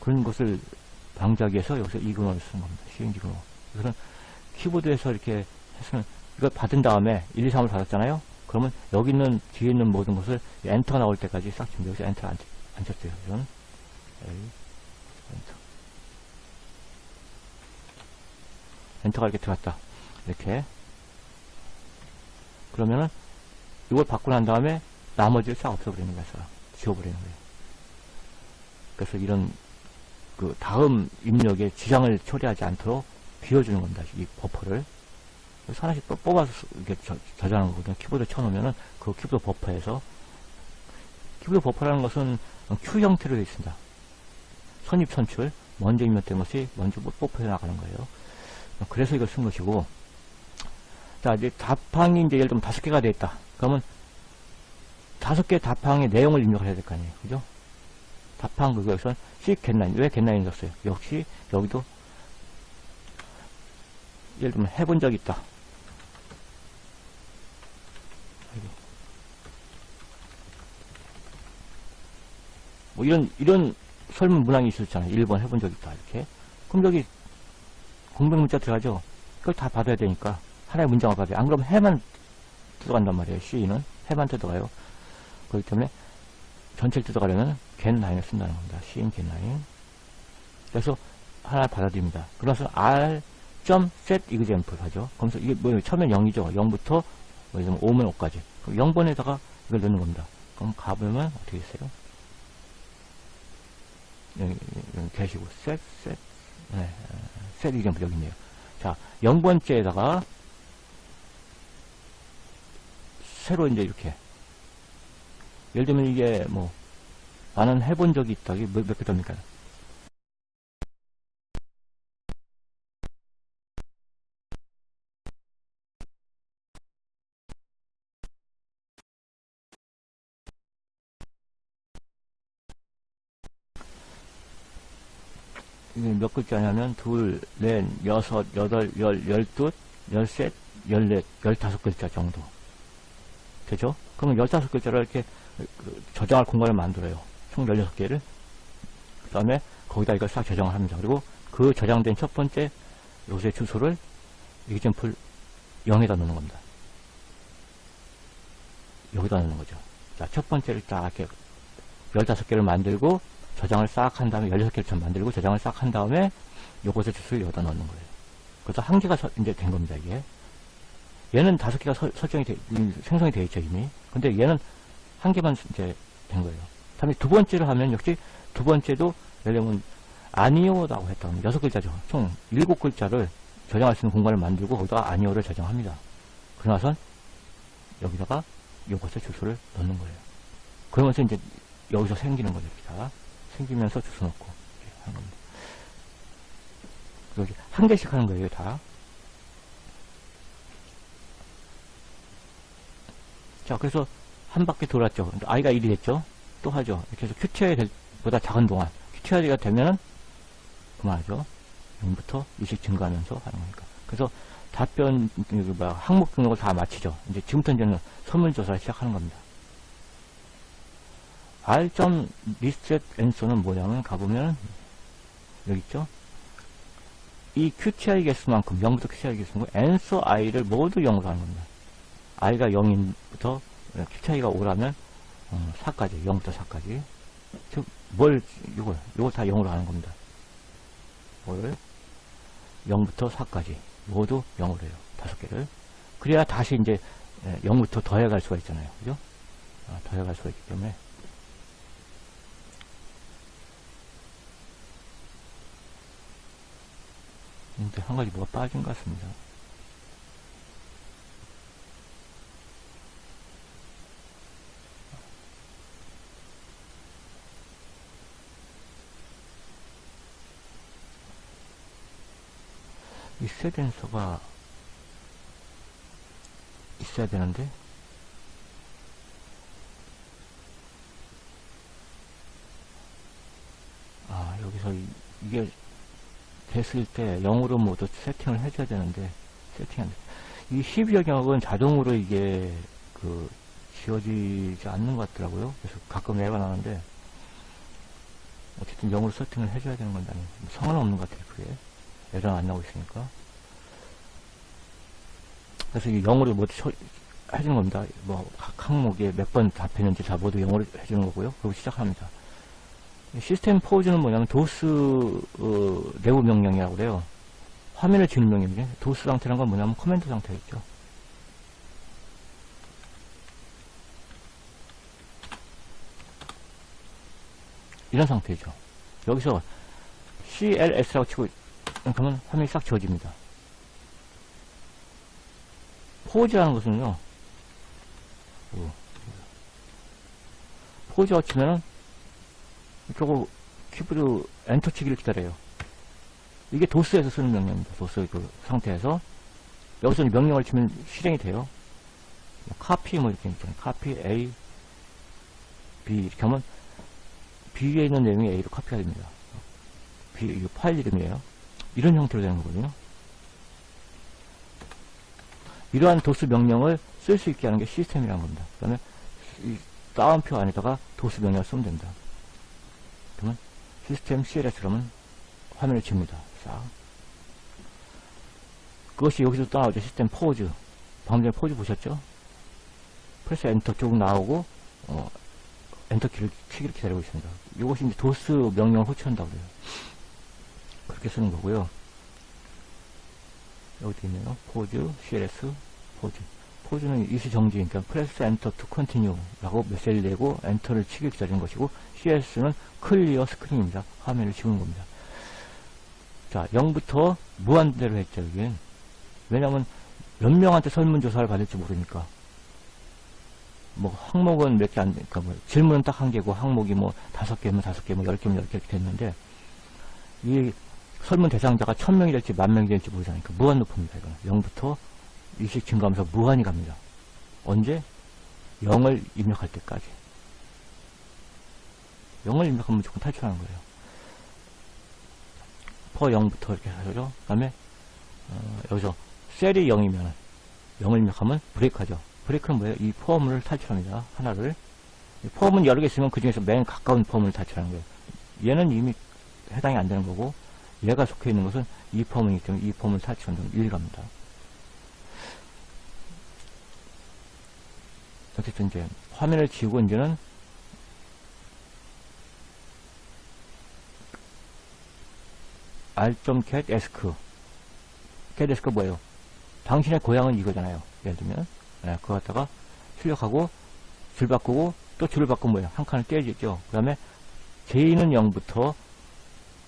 [SPEAKER 1] 그런 것을 방지하기 위해서 여기서 이 근원을 쓰는 겁니다. CNG 근원. 그래서 키보드에서 이렇게 했으면 이걸 받은 다음에 1, 2, 3을 받았잖아요. 그러면 여기 있는 뒤에 있는 모든 것을 엔터가 나올 때까지 싹 준비. 여기서 엔터 안 쳤어요. 이런 엔터가 이렇게 들어갔다. 이렇게. 그러면은 이걸 받고 난 다음에 나머지를 싹 없애버리는 거예요. 지워버리는 거예요. 그래서 이런 그 다음 입력에 지장을 처리하지 않도록 비워주는 겁니다. 이 버퍼를. 그래서 하나씩 뽑아서 이렇게 저장하는 거거든요. 키보드에 쳐놓으면은 그 키보드 버퍼에서 키보드 버퍼라는 것은 Q 형태로 되어 있습니다. 선입 선출 먼저 입력된 것이 먼저 버퍼에 나가는 거예요. 그래서 이걸 쓴 것이고, 자, 이제 답항이 이제 예를 들면 5개가 되어 있다. 그러면 5개 답항의 내용을 입력을 해야 될 거 아니에요. 그죠? 답항 그거에서 C getline. 왜 getline 썼어요? 역시 여기도 예를 들면 해본 적이 있다. 뭐 이런 설문 문항이 있었잖아요. 1번 해본 적 있다. 이렇게. 그럼 여기 공백 문자 들어가죠? 그걸 다 받아야 되니까 하나의 문장을 받아요. 안 그러면 해만 뜯어간단 말이에요. C는 해만 뜯어가요. 그렇기 때문에 전체를 뜯어가려면 getline을 쓴다는 겁니다. C인 getline. 그래서 하나 받아들입니다. 그래서 r.set example 하죠. 그러면서 이게 뭐 처음엔 0이죠. 0부터 뭐 5면 5까지. 0번에다가 이걸 넣는 겁니다. 그럼 가보면 어떻게 있어요? 여기 계시고 set 네, set example 여기 있네요. 자, 0번째에다가 새로 이제 이렇게 예를 들면 이게 뭐 나는 해본 적이 있다. 이게 몇 개 됩니까? 이게 몇 글자냐면 둘, 넷, 여섯, 여덟, 열둘, 열셋, 열넷, 15글자 정도 되죠? 그러면 15글자를 이렇게 저장할 공간을 만들어요. 총 16개를. 그 다음에 거기다 이걸 싹 저장을 합니다. 그리고 그 저장된 첫 번째 요새 주소를 example 0에다 넣는 겁니다. 여기다 넣는 거죠. 자, 첫 번째를 딱 이렇게 15개를 만들고 저장을 싹 한 다음에 16개를 만들고 저장을 싹 한 다음에 요것의 주소를 여기다 넣는 거예요. 그래서 한 개가 이제 된 겁니다. 이게 얘는 5개가 생성이 되어 있죠 이미. 근데 얘는 한 개만 이제 된 거예요. 다음에 두 번째를 하면 역시 두 번째도 예를 들면 아니오라고 했다면 6글자죠. 총 7글자를 저장할 수 있는 공간을 만들고 거기다가 아니오를 저장합니다. 그러나선 여기다가 요것의 주소를 넣는 거예요. 그러면서 이제 여기서 생기는 거죠. 이렇게 다 생기면서 주소 넣고 이렇게 하는 겁니다. 여기 한 개씩 하는 거예요. 다. 자, 그래서 한 바퀴 돌았죠. i가 1이 됐죠. 또 하죠. 이렇게 해서 qti보다 작은 동안 qti가 되면은 그만하죠. 0부터 2씩 증가하면서 하는 거니까. 그래서 답변 항목 등록을 다 마치죠. 이제 지금부터 이제는 설문조사를 시작하는 겁니다. r.reset answer는 뭐냐면 가보면 여기 있죠. 이 qti 개수만큼 0부터 qti 개수만큼 answer i를 모두 0으로 하는 겁니다. i가 0인부터 qti가 5라면 4까지 0부터 4까지 즉 이걸 다 0으로 하는 겁니다. 이걸 0부터 4까지 모두 0으로 해요. 5개를. 그래야 다시 이제 0부터 더해갈 수가 있잖아요. 그죠? 더해갈 수가 있기 때문에. 근데 한 가지 뭐가 빠진 것 같습니다. 이 세덴서가 있어야 되는데, 여기서 이게 됐을 때 0으로 모두 세팅을 해줘야 되는데, 세팅이 안 돼. 이 12영역은 자동으로 이게 지워지지 않는 것 같더라고요. 그래서 가끔 애가 나는데, 어쨌든 0으로 세팅을 해줘야 되는 건 나는 상관없는 것 같아요. 그게 에러 안 나오고 있으니까. 그래서 이 0으로 모두 해주는 겁니다. 뭐 각 항목에 몇 번 답했는지 다 모두 0으로 해주는 거고요. 그리고 시작합니다. 시스템 포즈는 뭐냐면 도스 내부 명령이라고 그래요. 화면을 지우는 명령이에요. 도스 상태란 건 뭐냐면 커맨드 상태겠죠. 이런 상태죠. 여기서 CLS라고 치고 그러면 화면이 싹 지워집니다. 포즈라는 것은요, 포즈가 치면은 이쪽으로 키보드 엔터 치기를 기다려요. 이게 도스에서 쓰는 명령입니다. 도스 그 상태에서 여기서 명령을 치면 실행이 돼요. 카피 뭐 이렇게 있잖아요. 카피 A, B 이렇게 하면 B에 있는 내용이 A로 카피가 됩니다. B 이거 파일 이름이에요. 이런 형태로 되는 거거든요. 이러한 도스 명령을 쓸 수 있게 하는 게 시스템이라는 겁니다. 그 다음에 이 다운표 안에다가 도스 명령을 쓰면 됩니다. 그러면 시스템 CLS 그러면 화면을 칩니다. 싹. 그것이 여기서 또 나오죠. 시스템 포즈. 방금 전에 포즈 보셨죠? 프레스 엔터 쭉 나오고 엔터 키를 치기를 기다리고 있습니다. 이것이 이제 도스 명령을 호출한다고 그래요. 그렇게 쓰는 거고요. 여기도 있네요. 포즈, CLS, 포즈. 포즈는 이시 정지, 그러니까 프레스 엔터 투 컨티뉴 라고 메시지를 내고 엔터를 치기 기다리는 것이고, CLS는 클리어 스크린입니다. 화면을 지우는 겁니다. 자, 0부터 무한대로 했죠, 여기. 왜냐면 몇 명한테 설문조사를 받을지 모르니까. 뭐 항목은 몇 개 안 되니까, 뭐 질문은 딱 한 개고 항목이 뭐 5개면 5개, 뭐 10개면 10개 이렇게 됐는데, 이 설문 대상자가 1000명이 될지 10,000명이 될지 모르잖아요. 그러니까 무한 높입니다. 이거는 0부터 일씩 증가하면서 무한히 갑니다. 언제? 0을 입력할 때까지. 0을 입력하면 무조건 탈출하는 거예요. 퍼 0부터 이렇게 하죠. 그 다음에 여기서 셀이 0이면 0을 입력하면 브레이크하죠. 브레이크는 뭐예요? 이 포함을 탈출합니다. 하나를. 포함은 여러 개 있으면 그 중에서 맨 가까운 포함을 탈출하는 거예요. 얘는 이미 해당이 안 되는 거고, 얘가 속해 있는 것은 이 포함이기 때문에 이 포함을 탈출하는 1 갑니다. 어쨌든 이제 화면을 지우고 이제는 r.get ask. get ask 뭐예요? 당신의 고향은 이거잖아요. 예를 들면 그거 갖다가 출력하고 줄 바꾸고 또 줄을 바꾸면 뭐예요? 한 칸을 떼어지죠. 그 다음에 J는 0부터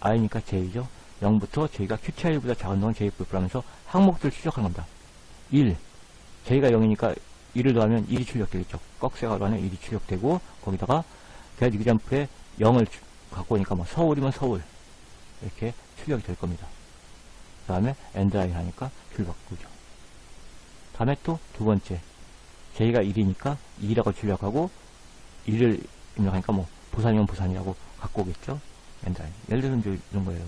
[SPEAKER 1] I니까 J죠. 0부터 J가 QTI보다 작은 놈은 J++ 하면서 항목들을 출력하는 겁니다. 1. J가 0이니까 1을 더하면 1이 출력되겠죠. 꺽쇠가로 안에 1이 출력되고, 거기다가 get example에 0을 갖고 오니까 뭐 서울이면 서울 이렇게 출력이 될 겁니다. 그 다음에 엔드라인 하니까 줄 바꾸죠. 다음에 또 두 번째, J가 1이니까 2라고 출력하고 1을 입력하니까 뭐 부산이면 부산이라고 갖고 오겠죠. 엔드라인. 예를 들면 이제 이런 거예요.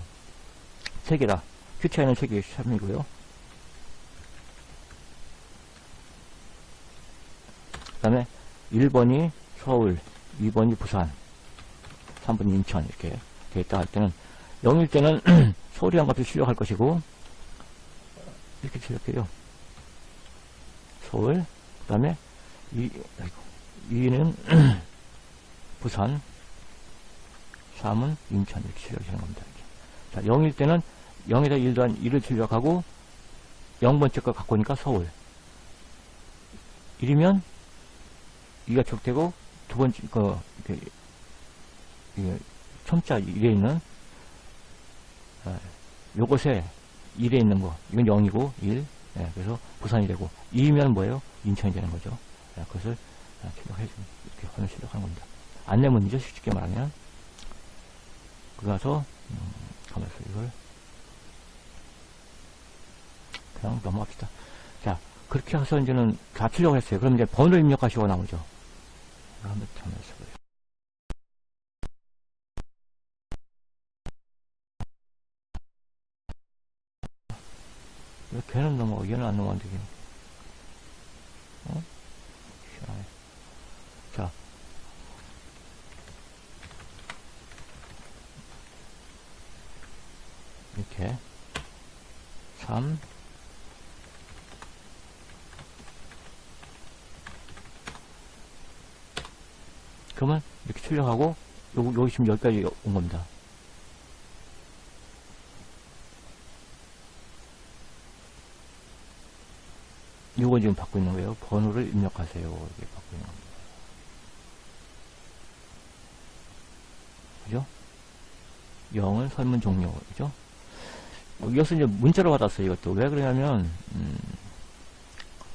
[SPEAKER 1] 3개다. QTI는 3개의 3이고요. 그 다음에 1번이 서울, 2번이 부산, 3번이 인천 이렇게 되어있다 할 때는 0일 때는 서울이란 값을 출력할 것이고, 이렇게 출력해요. 서울, 그 다음에 2는 부산, 3은 인천 이렇게 출력하는 겁니다. 이렇게. 자, 0일 때는 0에다 1 더한 1을 출력하고 0번째 거 갖고 오니까 서울. 1이면 2가 출력되고 두 번째 거 첨자 1에 있는 요것에 1에 있는 거 이건 0이고 1 그래서 부산이 되고 2면 뭐예요? 인천이 되는 거죠. 그것을 출력해주면 이렇게 화면 출력하는 겁니다. 안내문이죠. 쉽게 말하면. 그래서 가만있어 이걸 그냥 넘어갑시다. 자, 그렇게 해서 이제는 다 출력을 했어요. 그럼 이제 번호를 입력하시고 나오죠. 한번 가만있어 보세요. 왜 걔는 넘어가, 얘는 안 넘어가는데, 걔는. 어? 자. 이렇게. 3. 그러면 이렇게 출력하고, 여기 지금 여기까지 온 겁니다. 요거 지금 받고 있는 거예요. 번호를 입력하세요. 이렇게 받고 있는 겁니다. 그죠? 0은 설문 종료. 그죠? 여기서 이제 문자로 받았어요. 이것도. 왜 그러냐면,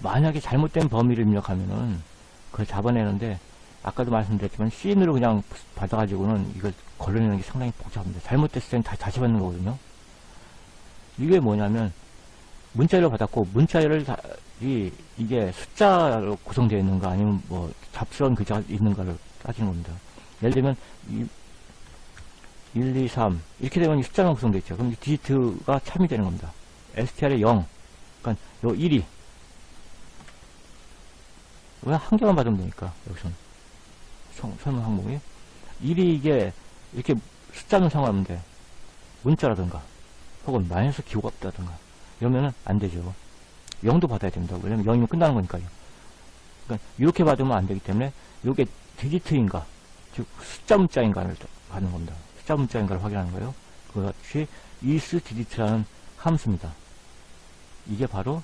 [SPEAKER 1] 만약에 잘못된 범위를 입력하면은, 그걸 잡아내는데, 아까도 말씀드렸지만, 씬으로 그냥 받아가지고는 이걸 걸러내는 게 상당히 복잡합니다. 잘못됐을 때는 다시 받는 거거든요. 이게 뭐냐면, 문자로 받았고, 문자를 이게 숫자로 구성되어 있는가, 아니면 뭐, 잡스러운 글자가 있는가를 따지는 겁니다. 예를 들면, 1, 2, 3. 이렇게 되면 숫자만 구성되어 있죠. 그럼 디지트가 참이 되는 겁니다. str에 0. 그러니까, 요 1이. 왜 한 개만 받으면 되니까, 여기서는. 설문 항목이. 1이 이게, 이렇게 숫자는 상관없는데, 문자라든가, 혹은 마이너스 기호가 없다든가, 이러면은 안 되죠. 0도 받아야 됩니다. 왜냐면 0이면 끝나는 거니까요. 그러니까, 이렇게 받으면 안 되기 때문에, 이게 디지트인가, 즉, 숫자 문자인가를 받는 겁니다. 숫자 문자인가를 확인하는 거예요. 그것이 isDigit라는 함수입니다. 이게 바로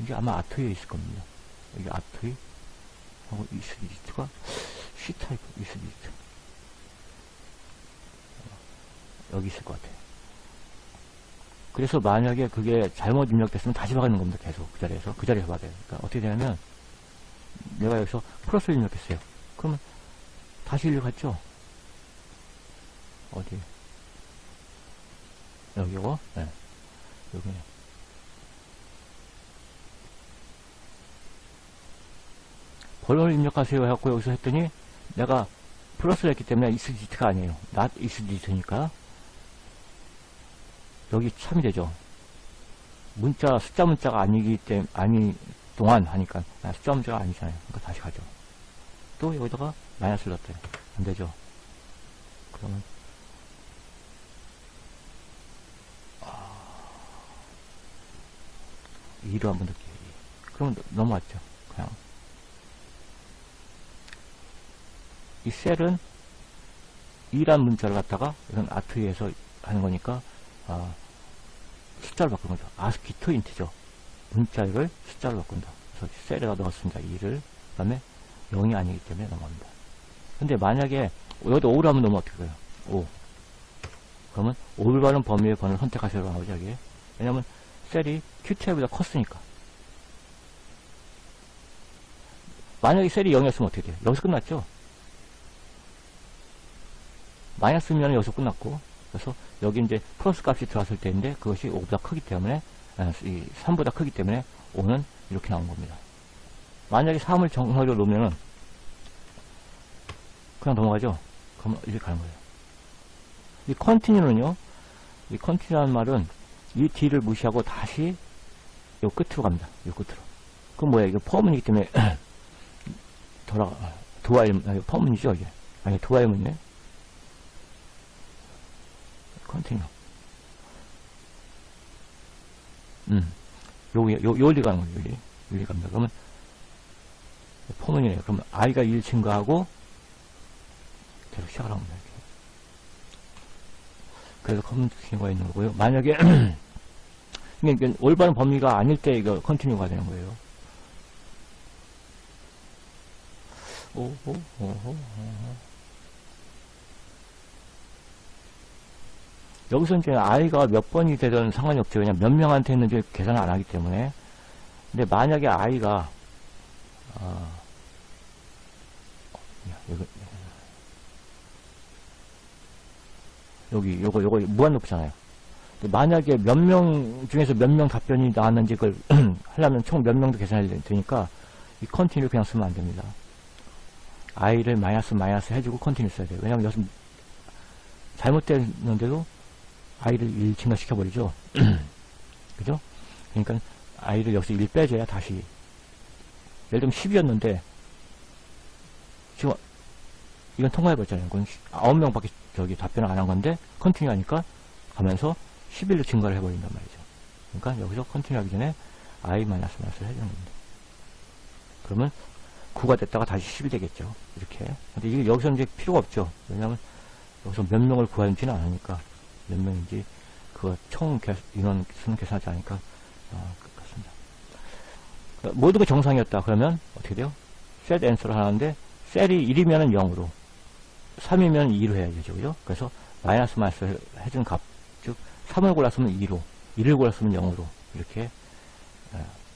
[SPEAKER 1] 이게 아마 아트에 있을 겁니다. 여기 아트에 하고 isDigit가 C타입 isDigit 여기 있을 것 같아요. 그래서 만약에 그게 잘못 입력됐으면 다시 박는 겁니다. 계속 그 자리에서 받아요. 그러니까 어떻게 되냐면 내가 여기서 플러스를 입력했어요. 그러면 다시 입력했죠? 어디? 여기고, 네. 여기네. 번호를 입력하세요 해갖고 여기서 했더니 내가 플러스를 했기 때문에 isDigit가 아니에요. not isDigit니까 여기 참이 되죠. 문자, 숫자 문자가 아니기 때문에, 동안 하니까 숫자 문자가 아니잖아요. 그러니까 다시 가죠. 또 여기다가 마이너스를 넣었대요. 안 되죠. 그러면 2로 한번 넣을게요. 2. 그러면 넘어왔죠. 그냥 이 셀은 2란 문자를 갖다가 이건 아트에서 하는 거니까 숫자를 바꾼 거죠. 아스키 투 인트죠. 문자를 숫자로 바꾼다. 그래서 셀에다 넣었습니다. 2를. 그 다음에 0이 아니기 때문에 넘어갑니다. 근데 만약에 여기다 5를 하면 넘어 어떻게 해요? 5. 그러면 올바른 범위의 번호를 선택하시라고 나오죠. 여기에. 왜냐면 셀이 Q탭보다 컸으니까. 만약에 셀이 0이었으면 어떻게 돼요? 여기서 끝났죠? 마이너스면 여기서 끝났고, 그래서 여기 이제 플러스 값이 들어왔을 때인데 그것이 5보다 크기 때문에, 이 3보다 크기 때문에 5는 이렇게 나온 겁니다. 만약에 3을 정렬로 놓으면은 그냥 넘어가죠? 그럼 이렇게 가는 거예요. 이 컨티뉴는요, 이 컨티뉴라는 말은 이 D를 무시하고 다시 요 끝으로 갑니다. 요 끝으로. 그럼 뭐야? 이거 퍼문이기 때문에 퍼문이죠, 이게. 아니, 도화일문이네. 컨티뉴. 여기 가는 거예요, 여기. 여기 갑니다. 그러면 포문이네요. 그럼 i가 1 증가하고 계속 시작을 합니다. 이렇게. 그래서 컨티뉴가 있는 거고요. 만약에 이게 올바른 범위가 아닐 때 이거 컨티뉴가 되는 거예요. 여기서 이제 i가 몇 번이 되든 상관이 없죠. 그냥 몇 명한테 있는지 계산을 안 하기 때문에. 근데 만약에 i가 요거 무한 루프잖아요. 만약에 몇 명 중에서 몇 명 답변이 나왔는지 그걸 하려면 총 몇 명도 계산해야 되니까 이 컨티뉴 그냥 쓰면 안 됩니다. i를 마이너스 해주고 컨티뉴 써야 돼요. 왜냐면 여기서 잘못됐는데도 i를 1 증가시켜버리죠. 그죠? 그러니까 i를 여기서 1 빼줘야 다시, 예를 들면 10이었는데 지금 이건 통과해버렸잖아요. 그건 9명밖에 답변을 안 한 건데 컨티뉴 하니까 가면서 11로 증가를 해버린단 말이죠. 그러니까 여기서 컨티뉴 하기 전에 i 마이너스 해주는 겁니다. 그러면 9가 됐다가 다시 10이 되겠죠. 이렇게. 근데 이게 여기서 이제 필요가 없죠. 왜냐면 여기서 몇 명을 구하지는 않으니까, 몇 명인지 그 총 인원 수는 계산하지 않으니까 그렇습니다. 모두가 정상이었다 그러면 어떻게 돼요? set answer를 하는데 셀이 1이면 0으로, 3이면 2로 해야 되죠. 그죠? 그래서 마이너스 해준 값, 즉 3을 골랐으면 2로, 1을 골랐으면 0으로 이렇게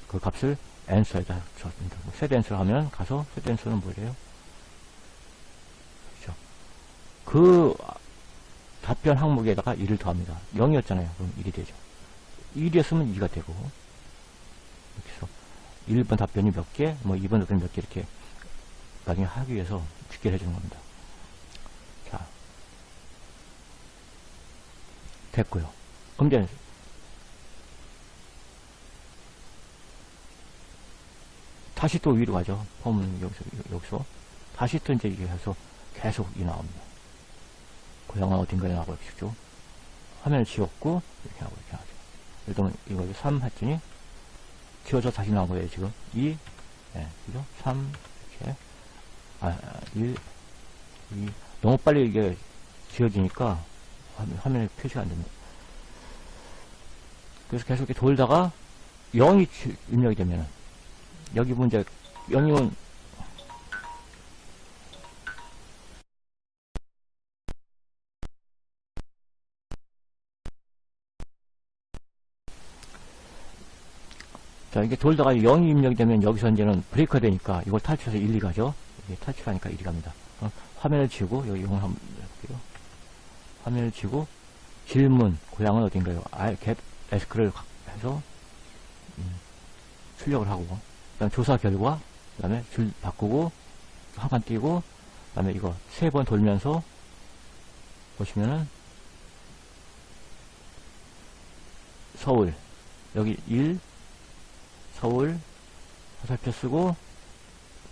[SPEAKER 1] 그 값을 answer에다 줬습니다. set answer 하면 가서 set answer는 뭐예요? 그렇죠. 그 답변 항목에다가 1을 더합니다. 0이었잖아요. 그럼 1이 되죠. 1이었으면 2가 되고, 이렇게 해서 1번 답변이 몇 개, 뭐 2번 답변이 몇 개, 이렇게 나중에 하기 위해서 집계를 해주는 겁니다. 자, 됐고요. 그럼 이제 다시 또 위로 가죠. 폼은 여기서 다시 또 이제 이렇게 해서 계속 이 나옵니다. 고향은 어딘가에 나오고 이렇게 쭉 화면을 지웠고 이렇게 하고 이렇게 하죠. 예를 들면 이거 3 했더니 지워져 다시 나온 거예요. 지금 2, 그죠? 3 이렇게 1, 2. 너무 빨리 이게 지워지니까 화면에 표시가 안 됩니다. 그래서 계속 이렇게 돌다가 0이 입력이 되면은, 여기 문제 0이면 자, 이게 돌다가 0이 입력이 되면 여기서 이제는 브레이크가 되니까 이걸 탈출해서 1, 2 가죠. 이게 탈출하니까 1이 갑니다. 화면을 지우고, 여기 0을 한번 해볼게요. 화면을 지우고, 질문, 고향은 어딘가요? get ask를 해서, 출력을 하고, 그 다음 조사 결과, 그 다음에 줄 바꾸고, 한 칸 띄고, 그 다음에 이거 3번 돌면서, 보시면은, 서울, 여기 1, 서울, 화살표 쓰고,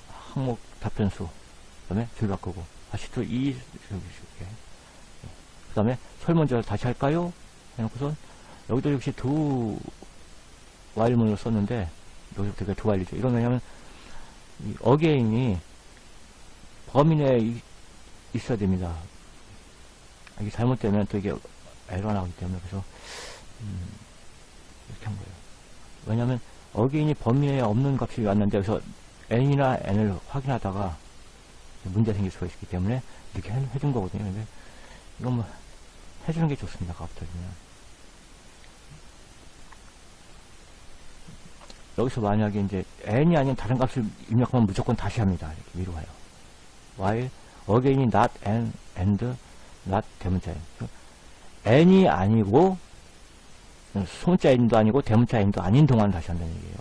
[SPEAKER 1] 항목 답변수, 그 다음에 줄 바꾸고, 다시 또 2, 이렇게. 그 다음에 설문지를 다시 할까요? 해놓고선, 여기도 역시 두 while문을 썼는데, 여기서 되게 두 while이죠. 이건 왜냐면, 이 어게인이 범위 내에 있어야 됩니다. 이게 잘못되면 또 이게 에러가 나오기 때문에, 그래서, 이렇게 한 거예요. 왜냐면, 어게인이 범위 내에 없는 값이 왔는데, 여기서 n이나 n을 확인하다가 문제 생길 수가 있기 때문에 이렇게 해준 거거든요. 근데 이건 뭐 해주는 게 좋습니다. 값들이면. 여기서 만약에 이제 n이 아닌 다른 값을 입력하면 무조건 다시 합니다. 이렇게 위로 가요. while again이 not n and not 대문자 n. n이 아니고 소문자 n도 아니고 대문자 n도 아닌 동안 다시 한다는 얘기예요.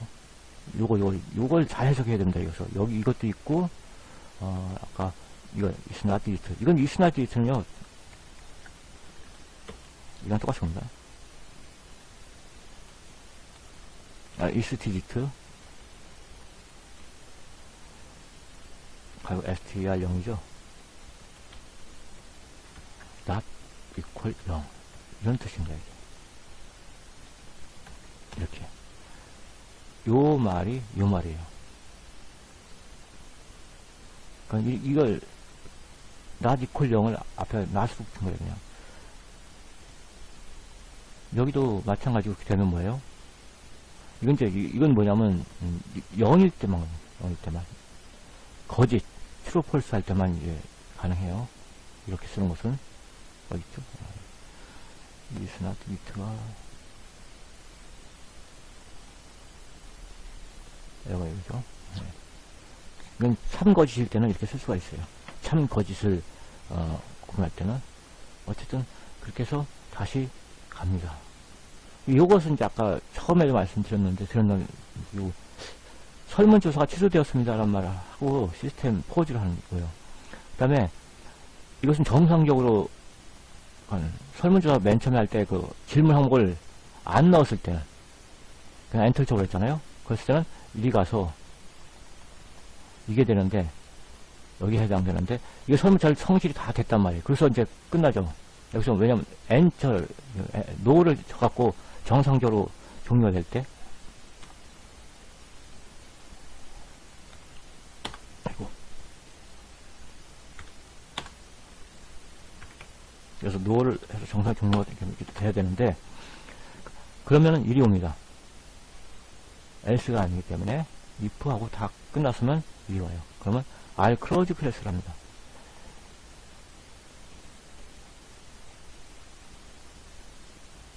[SPEAKER 1] 요걸 잘 해석해야 됩니다. 여기서 여기 이것도 있고, 아까 이거 is not digit. 이건 is not digit는요, 이건 똑같이 옵니다. is digit 그리고 str 0이죠. not equal 0 이런 뜻입니다. 이렇게 요 말이 요 말이에요. 그러니까 이걸 not equal 0을 앞에 not으로 붙인 거예요. 그냥 여기도 마찬가지로 되면 뭐예요? 이건 뭐냐면 0일 때만 거짓 true false 할 때만 이제 가능해요. 이렇게 쓰는 것은 어디 있죠? is not mit가 여기죠. 네. 이건 참 거짓일 때는 이렇게 쓸 수가 있어요. 참 거짓을 구분할 때는 어쨌든 그렇게 해서 다시 갑니다. 이것은 이제 아까 처음에 말씀드렸는데 설문조사가 취소되었습니다라는 말을 하고 시스템 포즈를 하는 거예요. 그 다음에 이것은 정상적으로 설문조사 맨 처음에 할 때 그 질문 항목을 안 넣었을 때는 그냥 엔터 쳐버렸 했잖아요. 그랬을 때는 이리 가서 이게 되는데 여기 해당되는데 이게 설문조사 성실이 다 됐단 말이에요. 그래서 이제 끝나죠. 여기서 왜냐면 엔터 노를 쳐갖고 정상적으로 종료가 될 때 아이고 그래서 노를 해서 정상 종료가 돼야 되는데 그러면은 이리 옵니다. else가 아니기 때문에 if하고 다 끝났으면 이리 와요. 그러면 r close class를 합니다.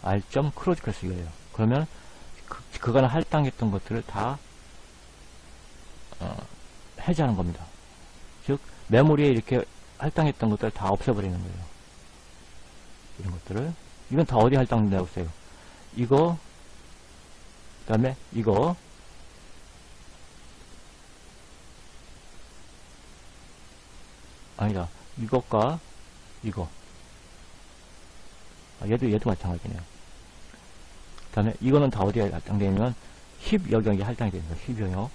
[SPEAKER 1] r close class 이거예요. 그러면 그간 할당했던 것들을 다 해제하는 겁니다. 즉 메모리에 이렇게 할당했던 것들을 다 없애버리는 거예요. 이런 것들을 이건 다 어디 할당된다고 했어요? 이거 그 다음에 이거 아니다 이것과 이거 얘도 마찬가지네요. 그 다음에 이거는 다 어디에 할당되냐면 힙 영역에 할당이 됩니다. 힙 영역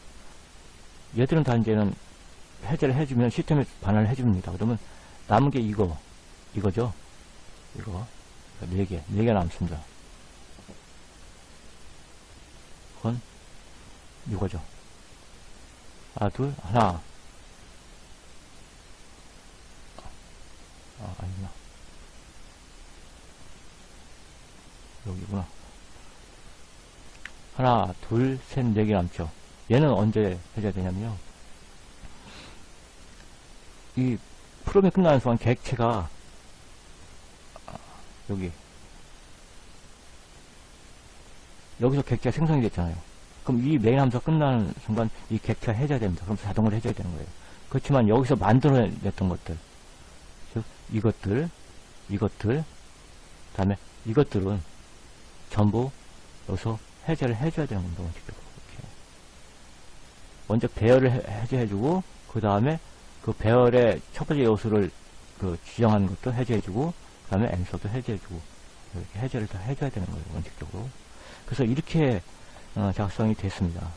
[SPEAKER 1] 얘들은 다 이제는 해제를 해주면 시스템에 반환을 해줍니다. 그러면 남은 게 이거죠. 이거 4개 남습니다. 그건 이거죠. 하나 아니구나. 여기구나. 하나, 둘, 셋, 4개 남죠. 얘는 언제 해제되냐면요. 이 프로그램이 끝나는 순간 객체가 여기서 객체가 생성이 됐잖아요. 그럼 이 메인 함수가 끝나는 순간 이 객체가 해제됩니다. 그럼 자동으로 해제되는 거예요. 그렇지만 여기서 만들어냈던 것들, 즉 이것들, 그 다음에 이것들은 전부 여기서 해제를 해줘야 되는 겁니다. 원칙적으로. 이렇게. 먼저 배열을 해제해주고 그 다음에 그 배열의 첫 번째 요소를 지정하는 것도 해제해주고 그 다음에 엔서도 해제해주고 이렇게 해제를 다 해줘야 되는 거예요. 원칙적으로. 그래서 이렇게 작성이 됐습니다.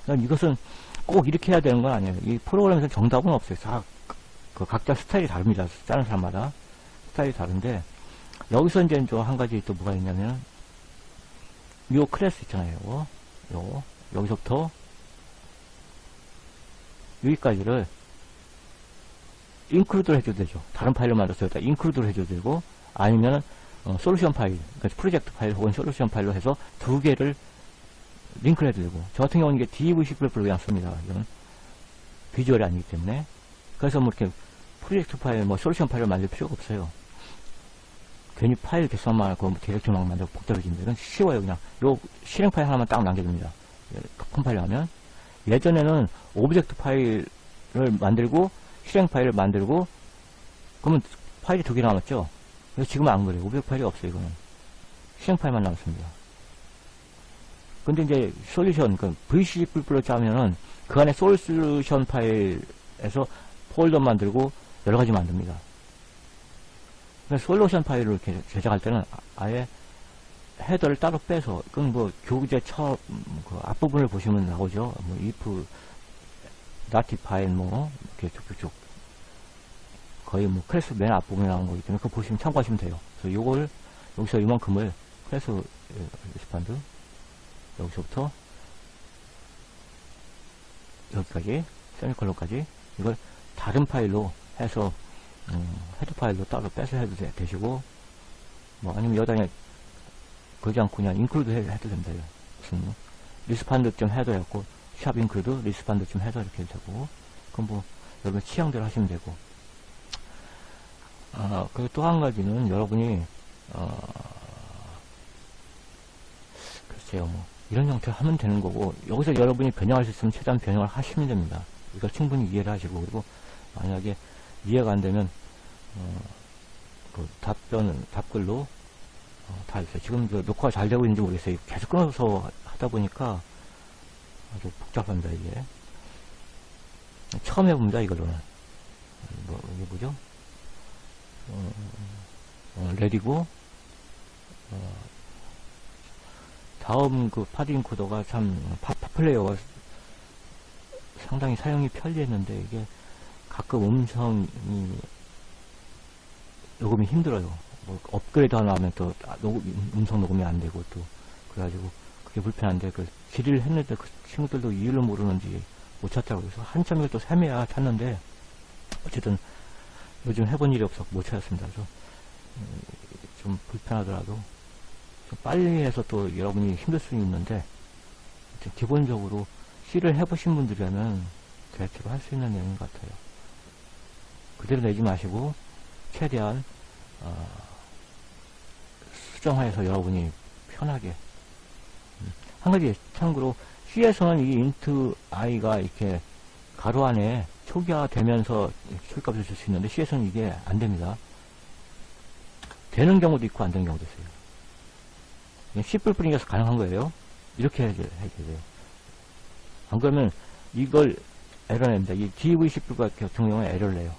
[SPEAKER 1] 이것은 꼭 이렇게 해야 되는 건 아니에요. 이 프로그램에서 정답은 없어요. 다 각자 스타일이 다릅니다. 짜는 사람마다 스타일이 다른데 여기서 이제 또 한 가지 또 뭐가 있냐면 요 클래스 있잖아요. 여기서부터 여기까지를 인클루드를 해줘도 되죠. 다른 파일을 만들어서 여기다 인클루드를 해줘도 되고 아니면은 솔루션 파일, 그러니까 프로젝트 파일 혹은 솔루션 파일로 해서 2개를 링크를 해도 되고 저 같은 경우는 이게 DV10을 그냥 씁니다. 이건 비주얼이 아니기 때문에 그래서 뭐 이렇게 프로젝트 파일, 솔루션 파일을 만들 필요가 없어요. 괜히 파일 개수만 하고 디렉터리 막 만들고 복잡해집니다. 이건 쉬워요. 그냥 요 실행 파일 하나만 딱 남겨줍니다. 컴파일 하면 예전에는 오브젝트 파일을 만들고 실행 파일을 만들고 그러면 파일이 2개 남았죠. 지금은 안 그래요. 오브젝트 파일이 없어요. 이거는 실행 파일만 남습니다. 근데 이제 솔루션 VC++로 짜면은 그 안에 솔루션 파일에서 폴더 만들고 여러 가지 만듭니다. 솔루션 파일을 이렇게 제작할 때는 아예 헤더를 따로 빼서 그건 교재 그 앞부분을 보시면 나오죠. if notify 이렇게 쭉쭉쭉 거의 클래스 맨 앞부분에 나온 거기 때문에 그거 보시면 참고하시면 돼요. 그래서 요걸 여기서 이만큼을 클래스 리스판드 여기서부터 여기까지 세미콜론까지 이걸 다른 파일로 해서 헤더 파일로 따로 빼서 해도 되시고, 뭐 아니면 여기다 그러지 않고 그냥 인클루드 해도 됩니다. 무슨 리스판드 좀 헤더 해갖고 샵 인클루드 리스판드 좀 헤더 이렇게 해도 되고, 그럼 뭐 여러분 취향대로 하시면 되고. 그리고 또 한 가지는 여러분이 글쎄요, 뭐 이런 형태로 하면 되는 거고, 여기서 여러분이 변형할 수 있으면 최대한 변형을 하시면 됩니다. 이걸 충분히 이해를 하시고, 그리고 만약에 이해가 안 되면 그 답글로 다 있어요. 지금 녹화가 잘 되고 있는지 모르겠어요. 계속 끊어서 하다 보니까 아주 복잡합니다, 이게. 처음 해봅니다, 이걸로는. 이게 뭐죠? 레디고, 다음 그 파딩 코더가 참, 파플레이어가 상당히 사용이 편리했는데, 이게 가끔 음성이, 녹음이 힘들어요. 뭐, 업그레이드 하나 하면 또, 음성 녹음이 안 되고, 또, 그래가지고, 그게 불편한데, 질의를 했는데, 그 친구들도 이유를 모르는지 못 찾더라고요. 그래서 한참 이걸 또 세매야 찾는데, 어쨌든, 요즘 해본 일이 없어서 못 찾았습니다. 그래서, 좀 불편하더라도, 좀 빨리 해서 또 여러분이 힘들 수 있는데, 기본적으로 C를 해보신 분들이라면, 대체로 할 수 있는 내용 같아요. 그대로 내지 마시고, 최대한, 수정해서 여러분이 편하게. 한 가지 참고로 C에서는 이 int i가 이렇게 가로 안에 초기화되면서 출값을 줄 수 있는데 C에서는 이게 안 됩니다. 되는 경우도 있고 안 되는 경우도 있어요. C++ 이어서 가능한 거예요. 이렇게 해야 돼요. 안 그러면 이걸 에러 냅니다. 이 DVC++ 같은 경우에 에러를 내요.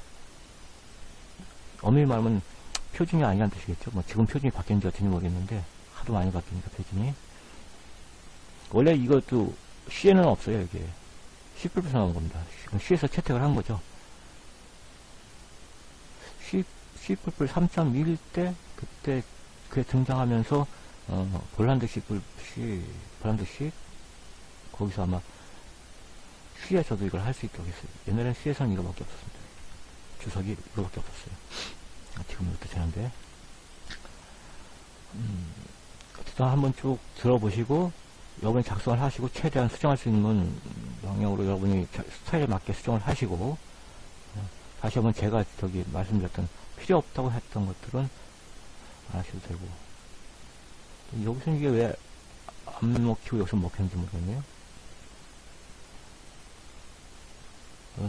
[SPEAKER 1] 엄밀히 말하면 표준이 아니란 뜻이겠죠. 뭐 지금 표준이 바뀌는지 어쩐지 모르겠는데 하도 많이 바뀌니까 표준이. 원래 이것도 C에는 없어요. 이게 C++에서 나온 겁니다. C에서 채택을 한 거죠. C++ 3.1 때 그때 그게 등장하면서 볼란드 C 거기서 아마 C에서도 이걸 할 수 있다고 했어요. 옛날엔 C에서는 이거밖에 없었습니다. 주석이 이거밖에 없었어요. 지금 이것도 되는데, 어쨌든 한번 쭉 들어보시고 여러분이 작성을 하시고 최대한 수정할 수 있는 방향으로 여러분이 스타일에 맞게 수정을 하시고, 다시 한번 제가 말씀드렸던 필요 없다고 했던 것들은 안 하셔도 되고. 여기서는 이게 왜 안 먹히고 여기서 먹혔는지 모르겠네요.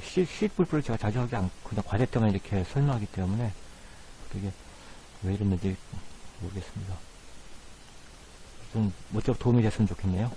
[SPEAKER 1] C++를 제가 자주 하지 않고 그냥 과제 때만 이렇게 설명하기 때문에 이게 왜 이랬는지 모르겠습니다. 좀 모쪼록 도움이 됐으면 좋겠네요.